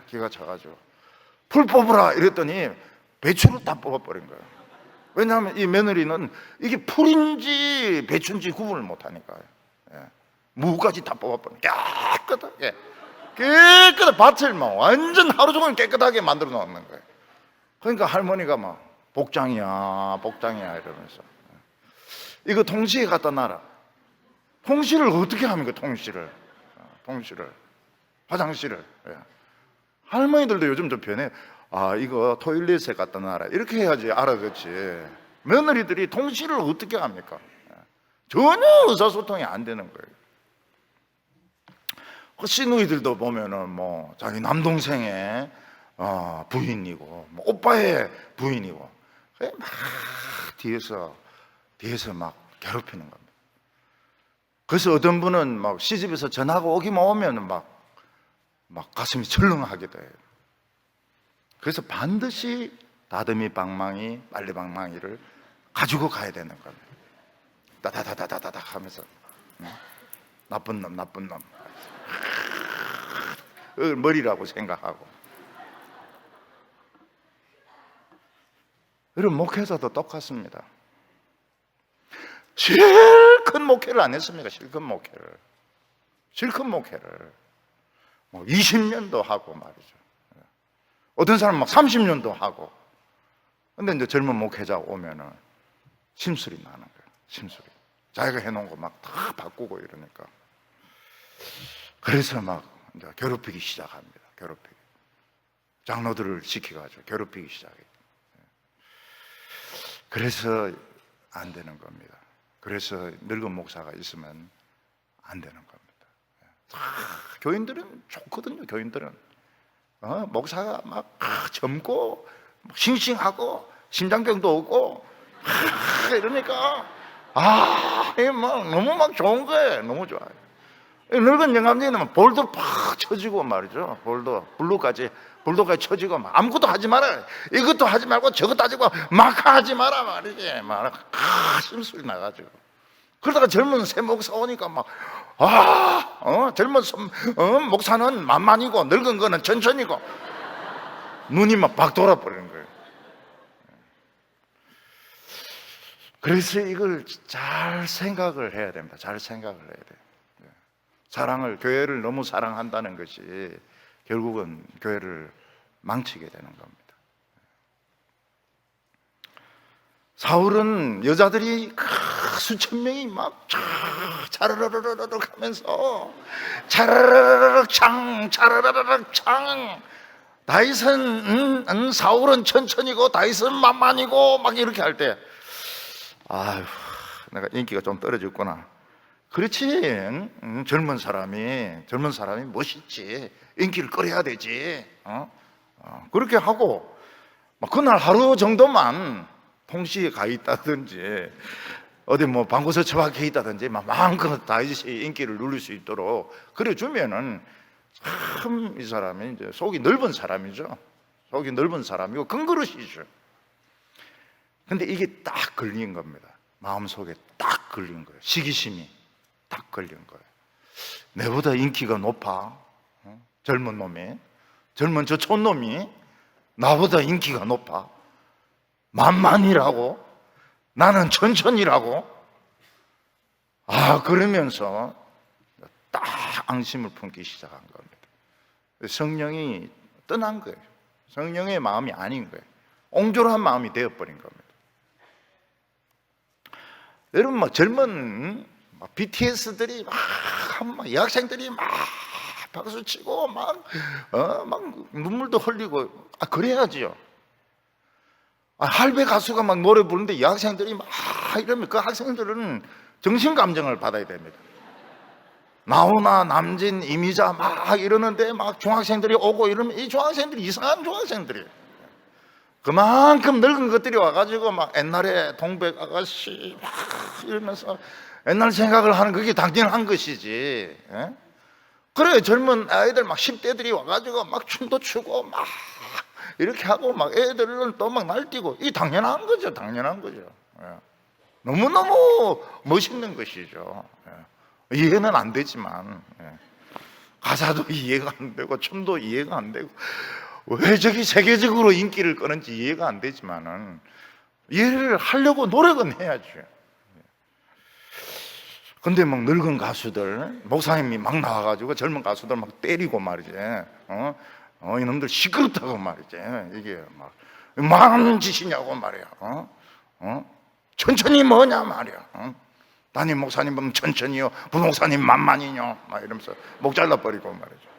[SPEAKER 1] 기가 차가지고 풀 뽑으라 이랬더니 배추를 다 뽑아버린 거예요. 왜냐하면 이 며느리는 이게 풀인지 배추인지 구분을 못하니까요. 무까지 다 뽑아버린 깨끗하게 밭을 막 완전 하루 종일 깨끗하게 만들어 놓는 거예요. 그러니까 할머니가 막 복장이야 이러면서 이거 통시에 갖다 놔라. 통시를 어떻게 합니까? 통시를 화장실을. 할머니들도 요즘 좀 변해요. 이거 토일렛에 갖다 놔라 이렇게 해야지 알아듣지. 며느리들이 통시를 어떻게 합니까? 전혀 의사소통이 안 되는 거예요. 시누이들도 보면은 뭐 자기 남동생의 부인이고 뭐 오빠의 부인이고 막 뒤에서 막 괴롭히는 겁니다. 그래서 어떤 분은 막 시집에서 전화가 오기만 오면 막 가슴이 철렁하게 돼요. 그래서 반드시 다듬이 방망이, 빨래 방망이를 가지고 가야 되는 겁니다. 따다다다다다 하면서 나쁜 놈 머리라고 생각하고. 여러분, 목회자도 똑같습니다. 실컷 목회를 안 했습니까? 실컷 목회를 뭐 20년도 하고 말이죠. 어떤 사람은 막 30년도 하고. 근데 이제 젊은 목회자 오면은 심술이 나는 거예요. 심술이. 자기가 해놓은 거 막 다 바꾸고 이러니까. 그래서 막 이제 괴롭히기 시작합니다. 장로들을 시켜가지고 괴롭히기 시작해요. 그래서 안 되는 겁니다. 그래서 늙은 목사가 있으면 안 되는 겁니다. 교인들은 좋거든요. 목사가 막 젊고 싱싱하고 심장병도 없고 이러니까 막 너무 막 좋은 거예요. 너무 좋아요. 늙은 영감쟁이는 볼도 팍 쳐지고 말이죠. 볼도까지 쳐지고 아무것도 하지 마라. 이것도 하지 말고 저것도 하지 말고 막 하지 마라 말이지. 막 심술이 나가지고. 그러다가 젊은 새 목사 오니까 젊은 목사는 만만이고 늙은 거는 천천히고 눈이 막 박 돌아버리는 거예요. 그래서 이걸 잘 생각을 해야 됩니다. 잘 생각을 해야 돼요. 교회를 너무 사랑한다는 것이 결국은 교회를 망치게 되는 겁니다. 사울은 여자들이 수천 명이 막 차르르르륵 하면서 차르르륵 창 다윗은 사울은 천천히고 다윗은 만만이고 막 이렇게 할 때 아휴 내가 인기가 좀 떨어졌구나. 그렇지. 젊은 사람이 멋있지. 인기를 끌어야 되지. 그렇게 하고 그날 하루 정도만 통시에 가 있다든지 어디 방구석 처박혀 있다든지 마음껏 다윗이 인기를 누릴 수 있도록 그래 주면은 참 이 사람이 이제 속이 넓은 사람이죠. 속이 넓은 사람이고 근그릇이죠. 근데 이게 딱 걸린 겁니다. 마음속에 딱 걸린 거예요. 시기심이 딱 걸린 거예요. 내보다 인기가 높아. 젊은 놈이, 젊은 저 촌놈이 나보다 인기가 높아. 만만이라고, 나는 천천히라고. 그러면서 딱 앙심을 품기 시작한 겁니다. 성령이 떠난 거예요. 성령의 마음이 아닌 거예요. 옹졸한 마음이 되어버린 겁니다. 여러분 젊은 BTS들이 여학생들이 박수치고 막 눈물도 흘리고 그래야지요. 할배 가수가 막 노래 부르는데 여학생들이 막 이러면 그 학생들은 정신감정을 받아야 됩니다. 나훈아, 남진, 이미자 막 이러는데 막 중학생들이 오고 이러면 이 중학생들이 이상한 중학생들이에요. 그만큼 늙은 것들이 와가지고 막 옛날에 동백 아가씨 막 이러면서 옛날 생각을 하는 그게 당연한 것이지. 그래 젊은 아이들 막 10대들이 와가지고 막 춤도 추고 막 이렇게 하고 막 애들은 또 막 날뛰고 이 당연한 거죠. 너무너무 멋있는 것이죠. 이해는 안 되지만 가사도 이해가 안 되고 춤도 이해가 안 되고 왜 저기 세계적으로 인기를 끄는지 이해가 안 되지만은 이해를 하려고 노력은 해야죠. 근데 막 늙은 가수들, 목사님이 막 나와가지고 젊은 가수들 막 때리고 말이지. 이놈들 시끄럽다고 말이지. 이게 막 망하는 짓이냐고 말이야. 천천히 뭐냐 말이야. 담임 목사님 보면 천천히요, 부목사님 만만히요, 막 이러면서 목 잘라버리고 말이죠.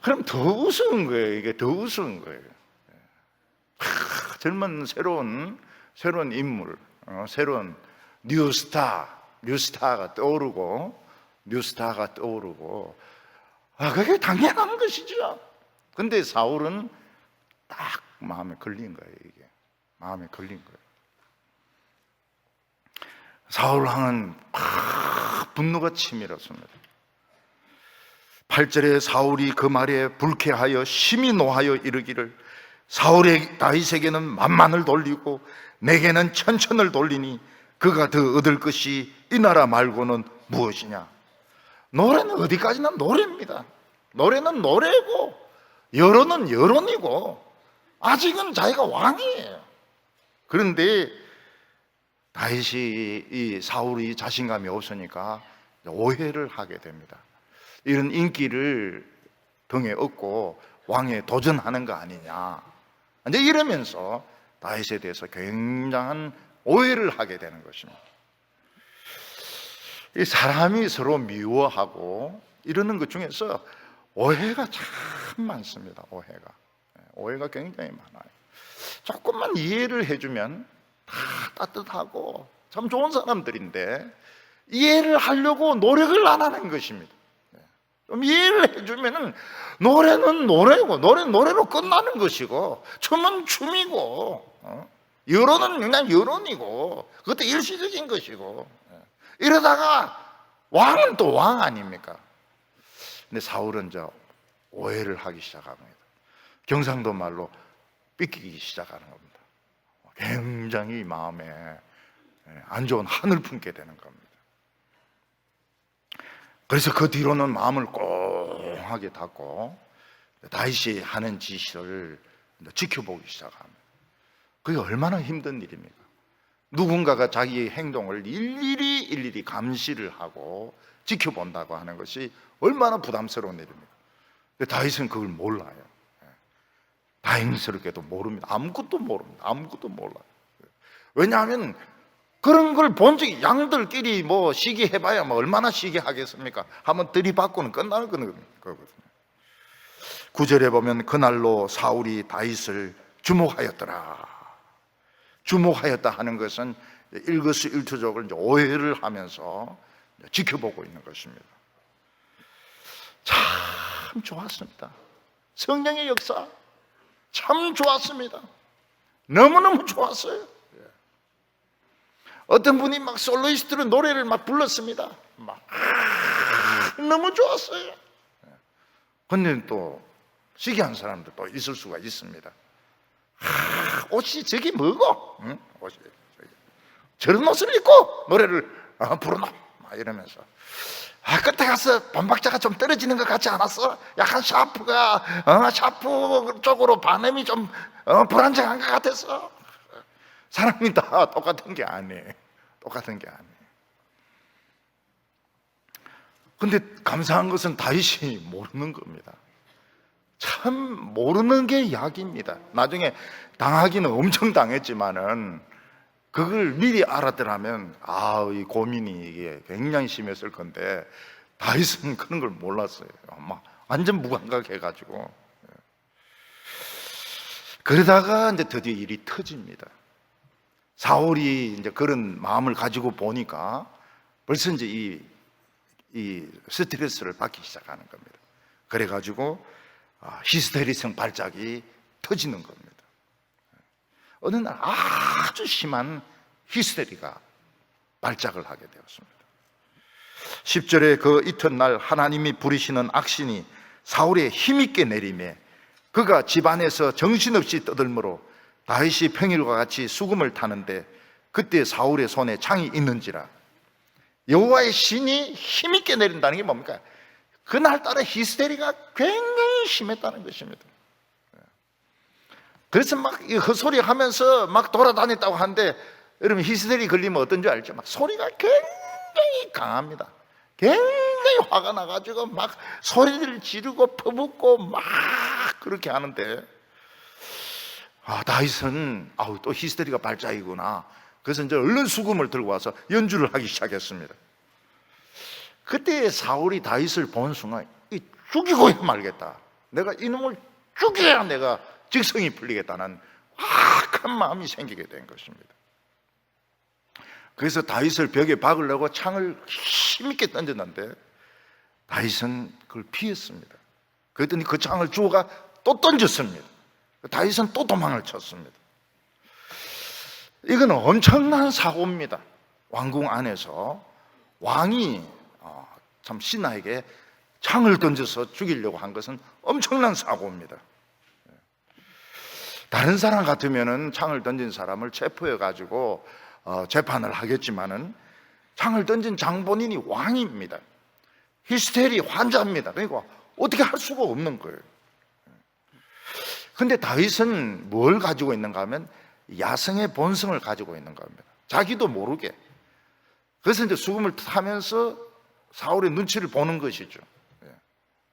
[SPEAKER 1] 그럼 더 우스운 거예요. 이게 더 우스운 거예요. 젊은 새로운 인물, 새로운 뉴스타가 떠오르고 그게 당연한 것이죠. 근데 사울은 딱 마음에 걸린 거예요. 이게 마음에 걸린 거예요. 사울왕은 분노가 치밀었습니다. 8절에 사울이 그 말에 불쾌하여 심히 노하여 이르기를 사울의 다윗에게는 만만을 돌리고 내게는 천천을 돌리니 그가 더 얻을 것이 이 나라 말고는 무엇이냐. 노래는 어디까지나 노래입니다. 노래는 노래고 여론은 여론이고 아직은 자기가 왕이에요. 그런데 다윗이 이 사울이 자신감이 없으니까 오해를 하게 됩니다. 이런 인기를 등에 업고 왕에 도전하는 거 아니냐. 이제 이러면서 다윗에 대해서 굉장한 오해를 하게 되는 것입니다. 이 사람이 서로 미워하고 이러는 것 중에서 오해가 참 많습니다. 오해가 굉장히 많아요. 조금만 이해를 해주면 다 따뜻하고 참 좋은 사람들인데 이해를 하려고 노력을 안 하는 것입니다. 좀 이해를 해주면은 노래는 노래고 노래는 노래로 끝나는 것이고 춤은 춤이고 여론은 그냥 여론이고 그것도 일시적인 것이고 이러다가 왕은 또 왕 아닙니까? 근데 사울은 저 오해를 하기 시작합니다. 경상도 말로 삐끼기 시작하는 겁니다. 굉장히 마음에 안 좋은 한을 품게 되는 겁니다. 그래서 그 뒤로는 마음을 꽁하게 닫고 다윗이 하는 지시를 지켜보기 시작합니다. 그게 얼마나 힘든 일입니까? 누군가가 자기의 행동을 일일이 감시를 하고 지켜본다고 하는 것이 얼마나 부담스러운 일입니까? 근데 다윗은 그걸 몰라요. 다행스럽게도 모릅니다. 아무것도 모릅니다. 아무것도 몰라요. 왜냐하면 그런 걸 본 적이, 양들끼리 뭐 시기해봐야 뭐 얼마나 시기하겠습니까? 한번 들이받고는 끝나는 거거든요. 9절에 보면 그날로 사울이 다윗을 주목하였더라. 주목하였다 하는 것은 일거수일투족을 오해를 하면서 지켜보고 있는 것입니다. 참 좋았습니다. 성령의 역사 참 좋았습니다. 너무너무 좋았어요. 어떤 분이 막 솔로이스트로 노래를 막 불렀습니다. 막 너무 좋았어요. 근데 또 시기한 사람도 또 있을 수가 있습니다. 옷이 저게 뭐고? 응? 옷이 저런 옷을 입고 노래를 부르노? 막 이러면서 끝에 가서 반박자가 좀 떨어지는 것 같지 않았어? 약간 샤프 쪽으로 반음이 좀 불안정한 것 같았어. 사람이 다 똑같은 게 아니에요. 똑같은 게 아니에요. 근데 감사한 것은 다윗이 모르는 겁니다. 참 모르는 게 약입니다. 나중에 당하기는 엄청 당했지만은 그걸 미리 알았더라면 이 고민이 이게 굉장히 심했을 건데 다윗은 그런 걸 몰랐어요. 막 완전 무감각해가지고 그러다가 이제 드디어 일이 터집니다. 사울이 이제 그런 마음을 가지고 보니까 벌써 이제 이 스트레스를 받기 시작하는 겁니다. 그래가지고 히스테리성 발작이 터지는 겁니다. 어느 날 아주 심한 히스테리가 발작을 하게 되었습니다. 10절에 그 이튿날 하나님이 부리시는 악신이 사울에 힘있게 내리매 그가 집안에서 정신없이 떠들므로 다윗이 평일과 같이 수금을 타는데 그때 사울의 손에 창이 있는지라. 여호와의 신이 힘있게 내린다는 게 뭡니까? 그날따라 히스테리가 굉장히 심했다는 것입니다. 그래서 막 헛소리 하면서 막 돌아다녔다고 하는데 여러분 히스테리 걸리면 어떤 줄 알죠? 막 소리가 굉장히 강합니다. 굉장히 화가 나가지고 막 소리를 지르고 퍼붓고 막 그렇게 하는데 다윗은 또 히스테리가 발작이구나. 그래서 이제 얼른 수금을 들고 와서 연주를 하기 시작했습니다. 그때 사울이 다윗을 본 순간 죽이고야 말겠다. 내가 이놈을 죽여야 내가 직성이 풀리겠다는 악한 마음이 생기게 된 것입니다. 그래서 다윗을 벽에 박으려고 창을 힘있게 던졌는데 다윗은 그걸 피했습니다. 그랬더니 그 창을 주워가 또 던졌습니다. 다윗은 또 도망을 쳤습니다. 이건 엄청난 사고입니다. 왕궁 안에서 왕이 참 신하에게 창을 던져서 죽이려고 한 것은 엄청난 사고입니다. 다른 사람 같으면은 창을 던진 사람을 체포해 가지고 재판을 하겠지만은 창을 던진 장본인이 왕입니다. 히스테리 환자입니다. 그러니까 어떻게 할 수가 없는 거예요. 근데 다윗은 뭘 가지고 있는가 하면 야성의 본성을 가지고 있는 겁니다. 자기도 모르게. 그래서 이제 수금을 타면서 사울의 눈치를 보는 것이죠.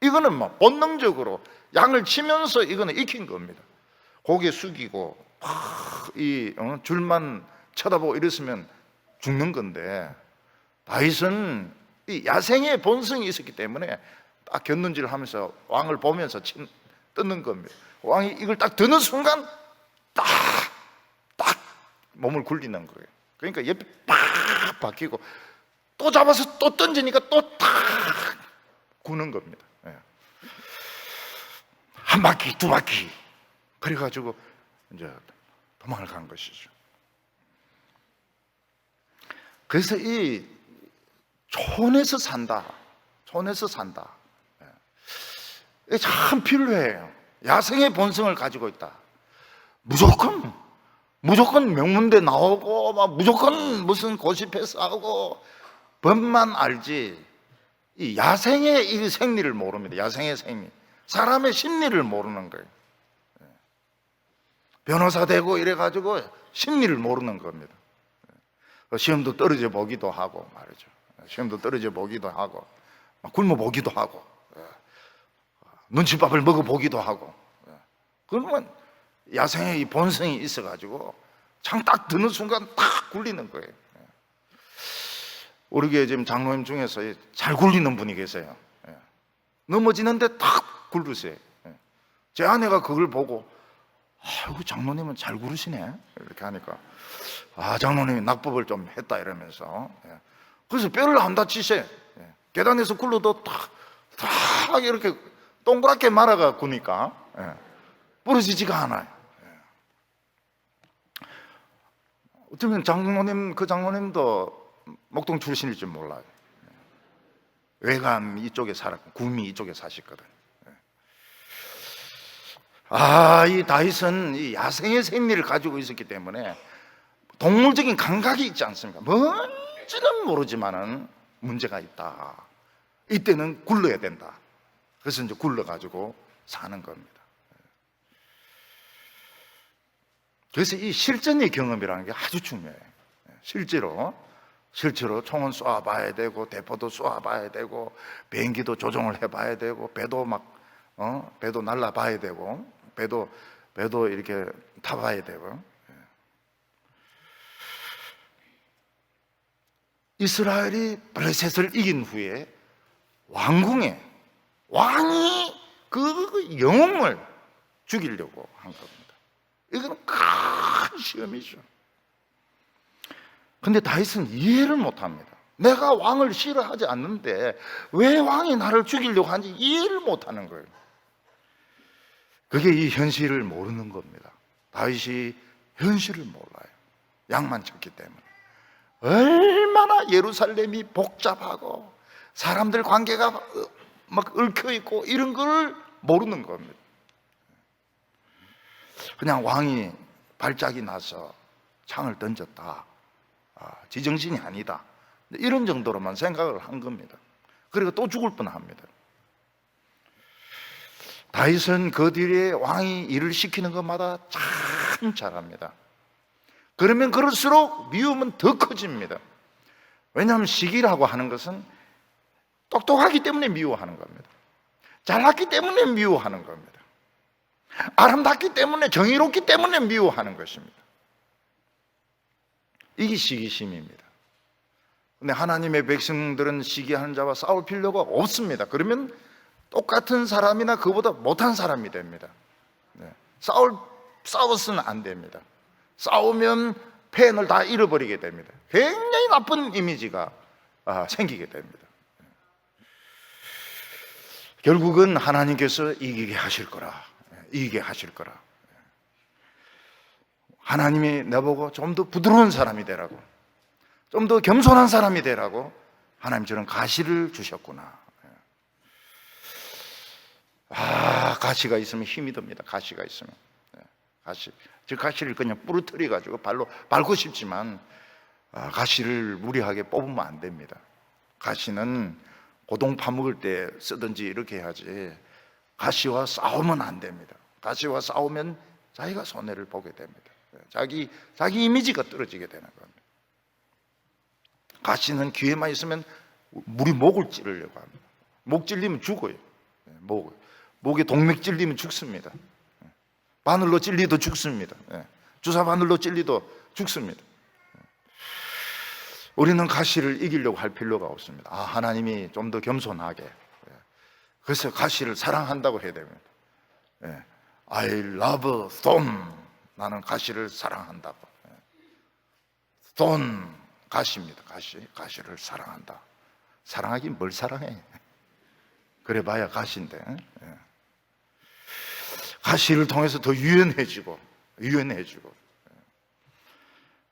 [SPEAKER 1] 이거는 막 본능적으로 양을 치면서 이거는 익힌 겁니다. 고개 숙이고 줄만 쳐다보고 이랬으면 죽는 건데 다윗은 이 야생의 본성이 있었기 때문에 딱 곁눈질을 하면서 왕을 보면서 뜯는 겁니다. 왕이 이걸 딱 드는 순간 딱 몸을 굴리는 거예요. 그러니까 옆에 팍 박히고 또 잡아서 또 던지니까 또 탁 구는 겁니다. 한 바퀴, 두 바퀴. 그래가지고 이제 도망을 간 것이죠. 그래서 이 촌에서 산다. 촌에서 산다. 이게 참 필요해요. 야생의 본성을 가지고 있다. 무조건 명문대 나오고 막 무조건 무슨 고시패스 하고 법만 알지 이 야생의 이 생리를 모릅니다. 야생의 생리, 사람의 심리를 모르는 거예요. 변호사 되고 이래가지고 심리를 모르는 겁니다. 시험도 떨어져 보기도 하고 말이죠. 시험도 떨어져 보기도 하고 굶어 보기도 하고 눈칫밥을 먹어 보기도 하고. 그러면 야생의 이 본성이 있어가지고 창 딱 드는 순간 딱 굴리는 거예요. 우리 교회 지금 장로님 중에서 잘 굴리는 분이 계세요. 넘어지는데 탁 굴르세요. 제 아내가 그걸 보고 아이고 장로님은 잘 굴으시네 이렇게 하니까 장로님이 낙법을 좀 했다 이러면서. 그래서 뼈를 안 다치세요. 계단에서 굴러도 탁 이렇게 동그랗게 말아가 구니까 부러지지가 않아요. 어쩌면 그 장로님도 목동 출신일지 몰라요. 외감 이쪽에 살았고 구미 이쪽에 사셨거든요. 이 다윗은 이 야생의 생리를 가지고 있었기 때문에 동물적인 감각이 있지 않습니까? 뭔지는 모르지만은 문제가 있다. 이때는 굴러야 된다. 그래서 이제 굴러가지고 사는 겁니다. 그래서 이 실전의 경험이라는 게 아주 중요해요. 실제로 총은 쏘아봐야 되고 대포도 쏘아봐야 되고 비행기도 조종을 해봐야 되고 배도 배도 날라봐야 되고 배도 이렇게 타봐야 되고. 이스라엘이 블레셋을 이긴 후에 왕이 그 영웅을 죽이려고 한 겁니다. 이건 큰 시험이죠. 근데 다윗은 이해를 못합니다. 내가 왕을 싫어하지 않는데 왜 왕이 나를 죽이려고 하는지 이해를 못하는 거예요. 그게 이 현실을 모르는 겁니다. 다윗이 현실을 몰라요. 양만 쳤기 때문에. 얼마나 예루살렘이 복잡하고 사람들 관계가 막 얽혀있고 이런 걸 모르는 겁니다. 그냥 왕이 발작이 나서 창을 던졌다, 지정신이 아니다, 이런 정도로만 생각을 한 겁니다. 그리고 또 죽을 뻔합니다. 다윗은 그 뒤에 왕이 일을 시키는 것마다 참 잘합니다. 그러면 그럴수록 미움은 더 커집니다. 왜냐하면 시기라고 하는 것은 똑똑하기 때문에 미워하는 겁니다. 잘났기 때문에 미워하는 겁니다. 아름답기 때문에, 정의롭기 때문에 미워하는 것입니다. 이게 시기심입니다. 근데 하나님의 백성들은 시기하는 자와 싸울 필요가 없습니다. 그러면 똑같은 사람이나 그보다 못한 사람이 됩니다. 싸웠으면 안 됩니다. 싸우면 팬을 다 잃어버리게 됩니다. 굉장히 나쁜 이미지가 생기게 됩니다. 결국은 하나님께서 이기게 하실 거라. 하나님이 나보고 좀 더 부드러운 사람이 되라고, 좀 더 겸손한 사람이 되라고 하나님 저는 가시를 주셨구나. 가시가 있으면 힘이 듭니다. 가시가 있으면. 가시를 그냥 부러뜨려 가지고 발로 밟고 싶지만 가시를 무리하게 뽑으면 안 됩니다. 가시는 고동 파먹을 때 쓰든지 이렇게 해야지 가시와 싸우면 안 됩니다. 가시와 싸우면 자기가 손해를 보게 됩니다. 자기 이미지가 떨어지게 되는 겁니다. 가시는 귀에만 있으면 우리 목을 찌르려고 합니다. 목 찔리면 죽어요. 목에 동맥 찔리면 죽습니다. 바늘로 찔리도 죽습니다. 주사 바늘로 찔리도 죽습니다. 우리는 가시를 이기려고 할 필요가 없습니다. 하나님이 좀 더 겸손하게, 그래서 가시를 사랑한다고 해야 됩니다. I love thorn. 나는 가시를 사랑한다고. thorn, 가시입니다. 가시를 사랑한다. 사랑하긴 뭘 사랑해. 그래봐야 가시인데. 가시를 통해서 더 유연해지고.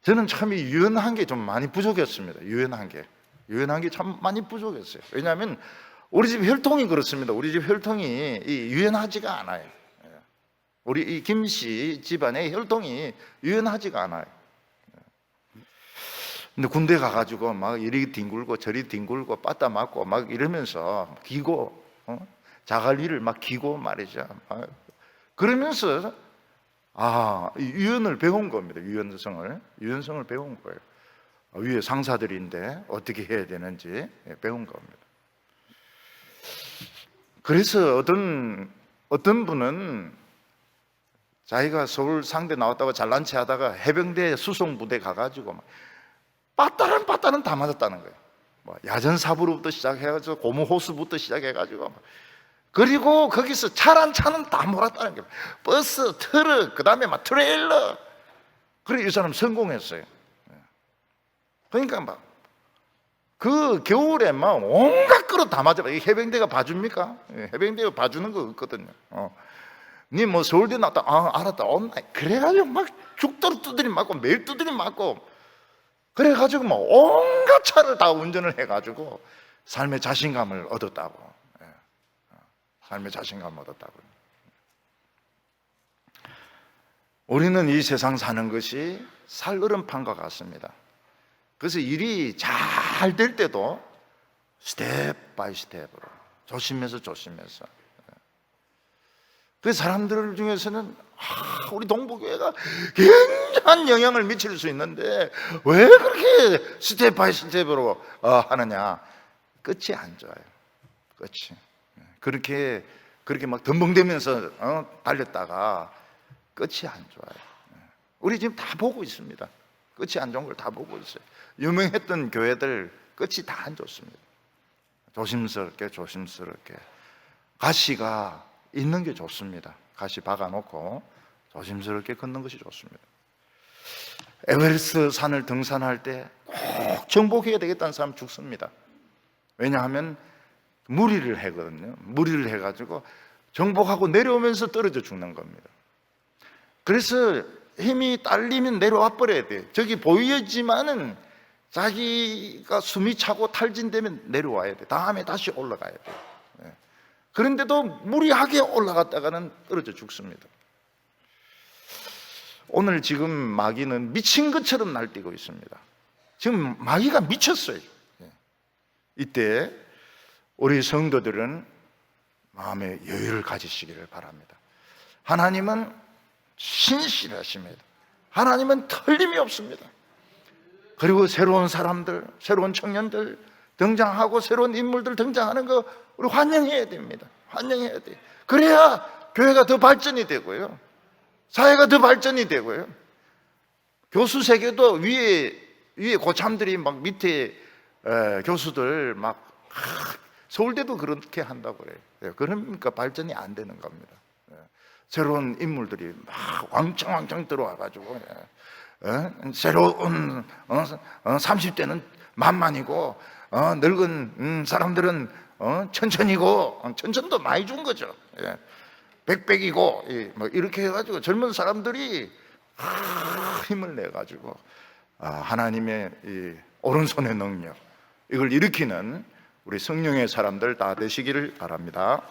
[SPEAKER 1] 저는 참 이 유연한 게 좀 많이 부족했습니다. 유연한 게. 유연한 게 참 많이 부족했어요. 왜냐하면 우리 집 혈통이 그렇습니다. 우리 집 혈통이 유연하지가 않아요. 우리 이 김씨 집안의 혈통이 유연하지가 않아요. 근데 군대 가가지고 막 이리 뒹굴고 저리 뒹굴고 빠따 맞고 막 이러면서 기고, 자갈리를 막 기고 말이죠. 그러면서 유연을 배운 겁니다. 유연성을 배운 거예요. 위에 상사들인데 어떻게 해야 되는지 배운 겁니다. 그래서 어떤 분은 자기가 서울 상대 나왔다고 잘난 체 하다가 해병대 수송부대 가가지고 막 빠따는 다 맞았다는 거예요. 뭐 야전사부로부터 시작해가지고 고무호수부터 시작해가지고 그리고 거기서 차란 차는 다 몰았다는 거예요. 버스, 트럭, 그 다음에 막 트레일러. 그래 이 사람 성공했어요. 그러니까 막 그 겨울에 막 온갖 거로 다 맞아. 해병대가 봐줍니까? 해병대가 봐주는 거 없거든요. 니 뭐 서울대 나왔다. 알았다. 온나. 그래가지고 막 죽도록 두드리 맞고 매일 두드리 맞고 그래가지고 막 온갖 차를 다 운전을 해가지고 삶의 자신감을 얻었다고. 삶의 자신감을 얻었다고. 우리는 이 세상 사는 것이 살얼음판과 같습니다. 그래서 일이 잘 될 때도 스텝 바이 스텝으로 조심해서 그 사람들 중에서는 우리 동부교회가 굉장한 영향을 미칠 수 있는데 왜 그렇게 스텝 바이 스텝으로 하느냐? 끝이 안 좋아요. 끝이 그렇게 막 덤벙대면서 달렸다가 끝이 안 좋아요. 우리 지금 다 보고 있습니다. 끝이 안 좋은 걸 다 보고 있어요. 유명했던 교회들 끝이 다 안 좋습니다. 조심스럽게 가시가 있는 게 좋습니다. 가시 박아놓고 조심스럽게 걷는 것이 좋습니다. 에베레스트 산을 등산할 때 꼭 정복해야 되겠다는 사람 죽습니다. 왜냐하면 무리를 하거든요. 무리를 해가지고 정복하고 내려오면서 떨어져 죽는 겁니다. 그래서 힘이 딸리면 내려와 버려야 돼요. 저기 보이지만은 자기가 숨이 차고 탈진되면 내려와야 돼. 다음에 다시 올라가야 돼요. 그런데도 무리하게 올라갔다가는 떨어져 죽습니다. 오늘 지금 마귀는 미친 것처럼 날뛰고 있습니다. 지금 마귀가 미쳤어요. 이때 우리 성도들은 마음의 여유를 가지시기를 바랍니다. 하나님은 신실하십니다. 하나님은 틀림이 없습니다. 그리고 새로운 사람들, 새로운 청년들 등장하고 새로운 인물들 등장하는 거 우리 환영해야 됩니다. 환영해야 돼요. 그래야 교회가 더 발전이 되고요, 사회가 더 발전이 되고요. 교수 세계도 위에 고참들이 막 밑에 교수들 막 서울대도 그렇게 한다고 그래요. 그러니까 발전이 안 되는 겁니다. 새로운 인물들이 막 왕창 들어와가지고 새로운 30대는 만만이고 늙은 사람들은 천천이고, 천천도 많이 준 거죠. 백백이고 뭐 이렇게 해가지고 젊은 사람들이 힘을 내가지고 하나님의 이 오른손의 능력, 이걸 일으키는 우리 성령의 사람들 다 되시기를 바랍니다.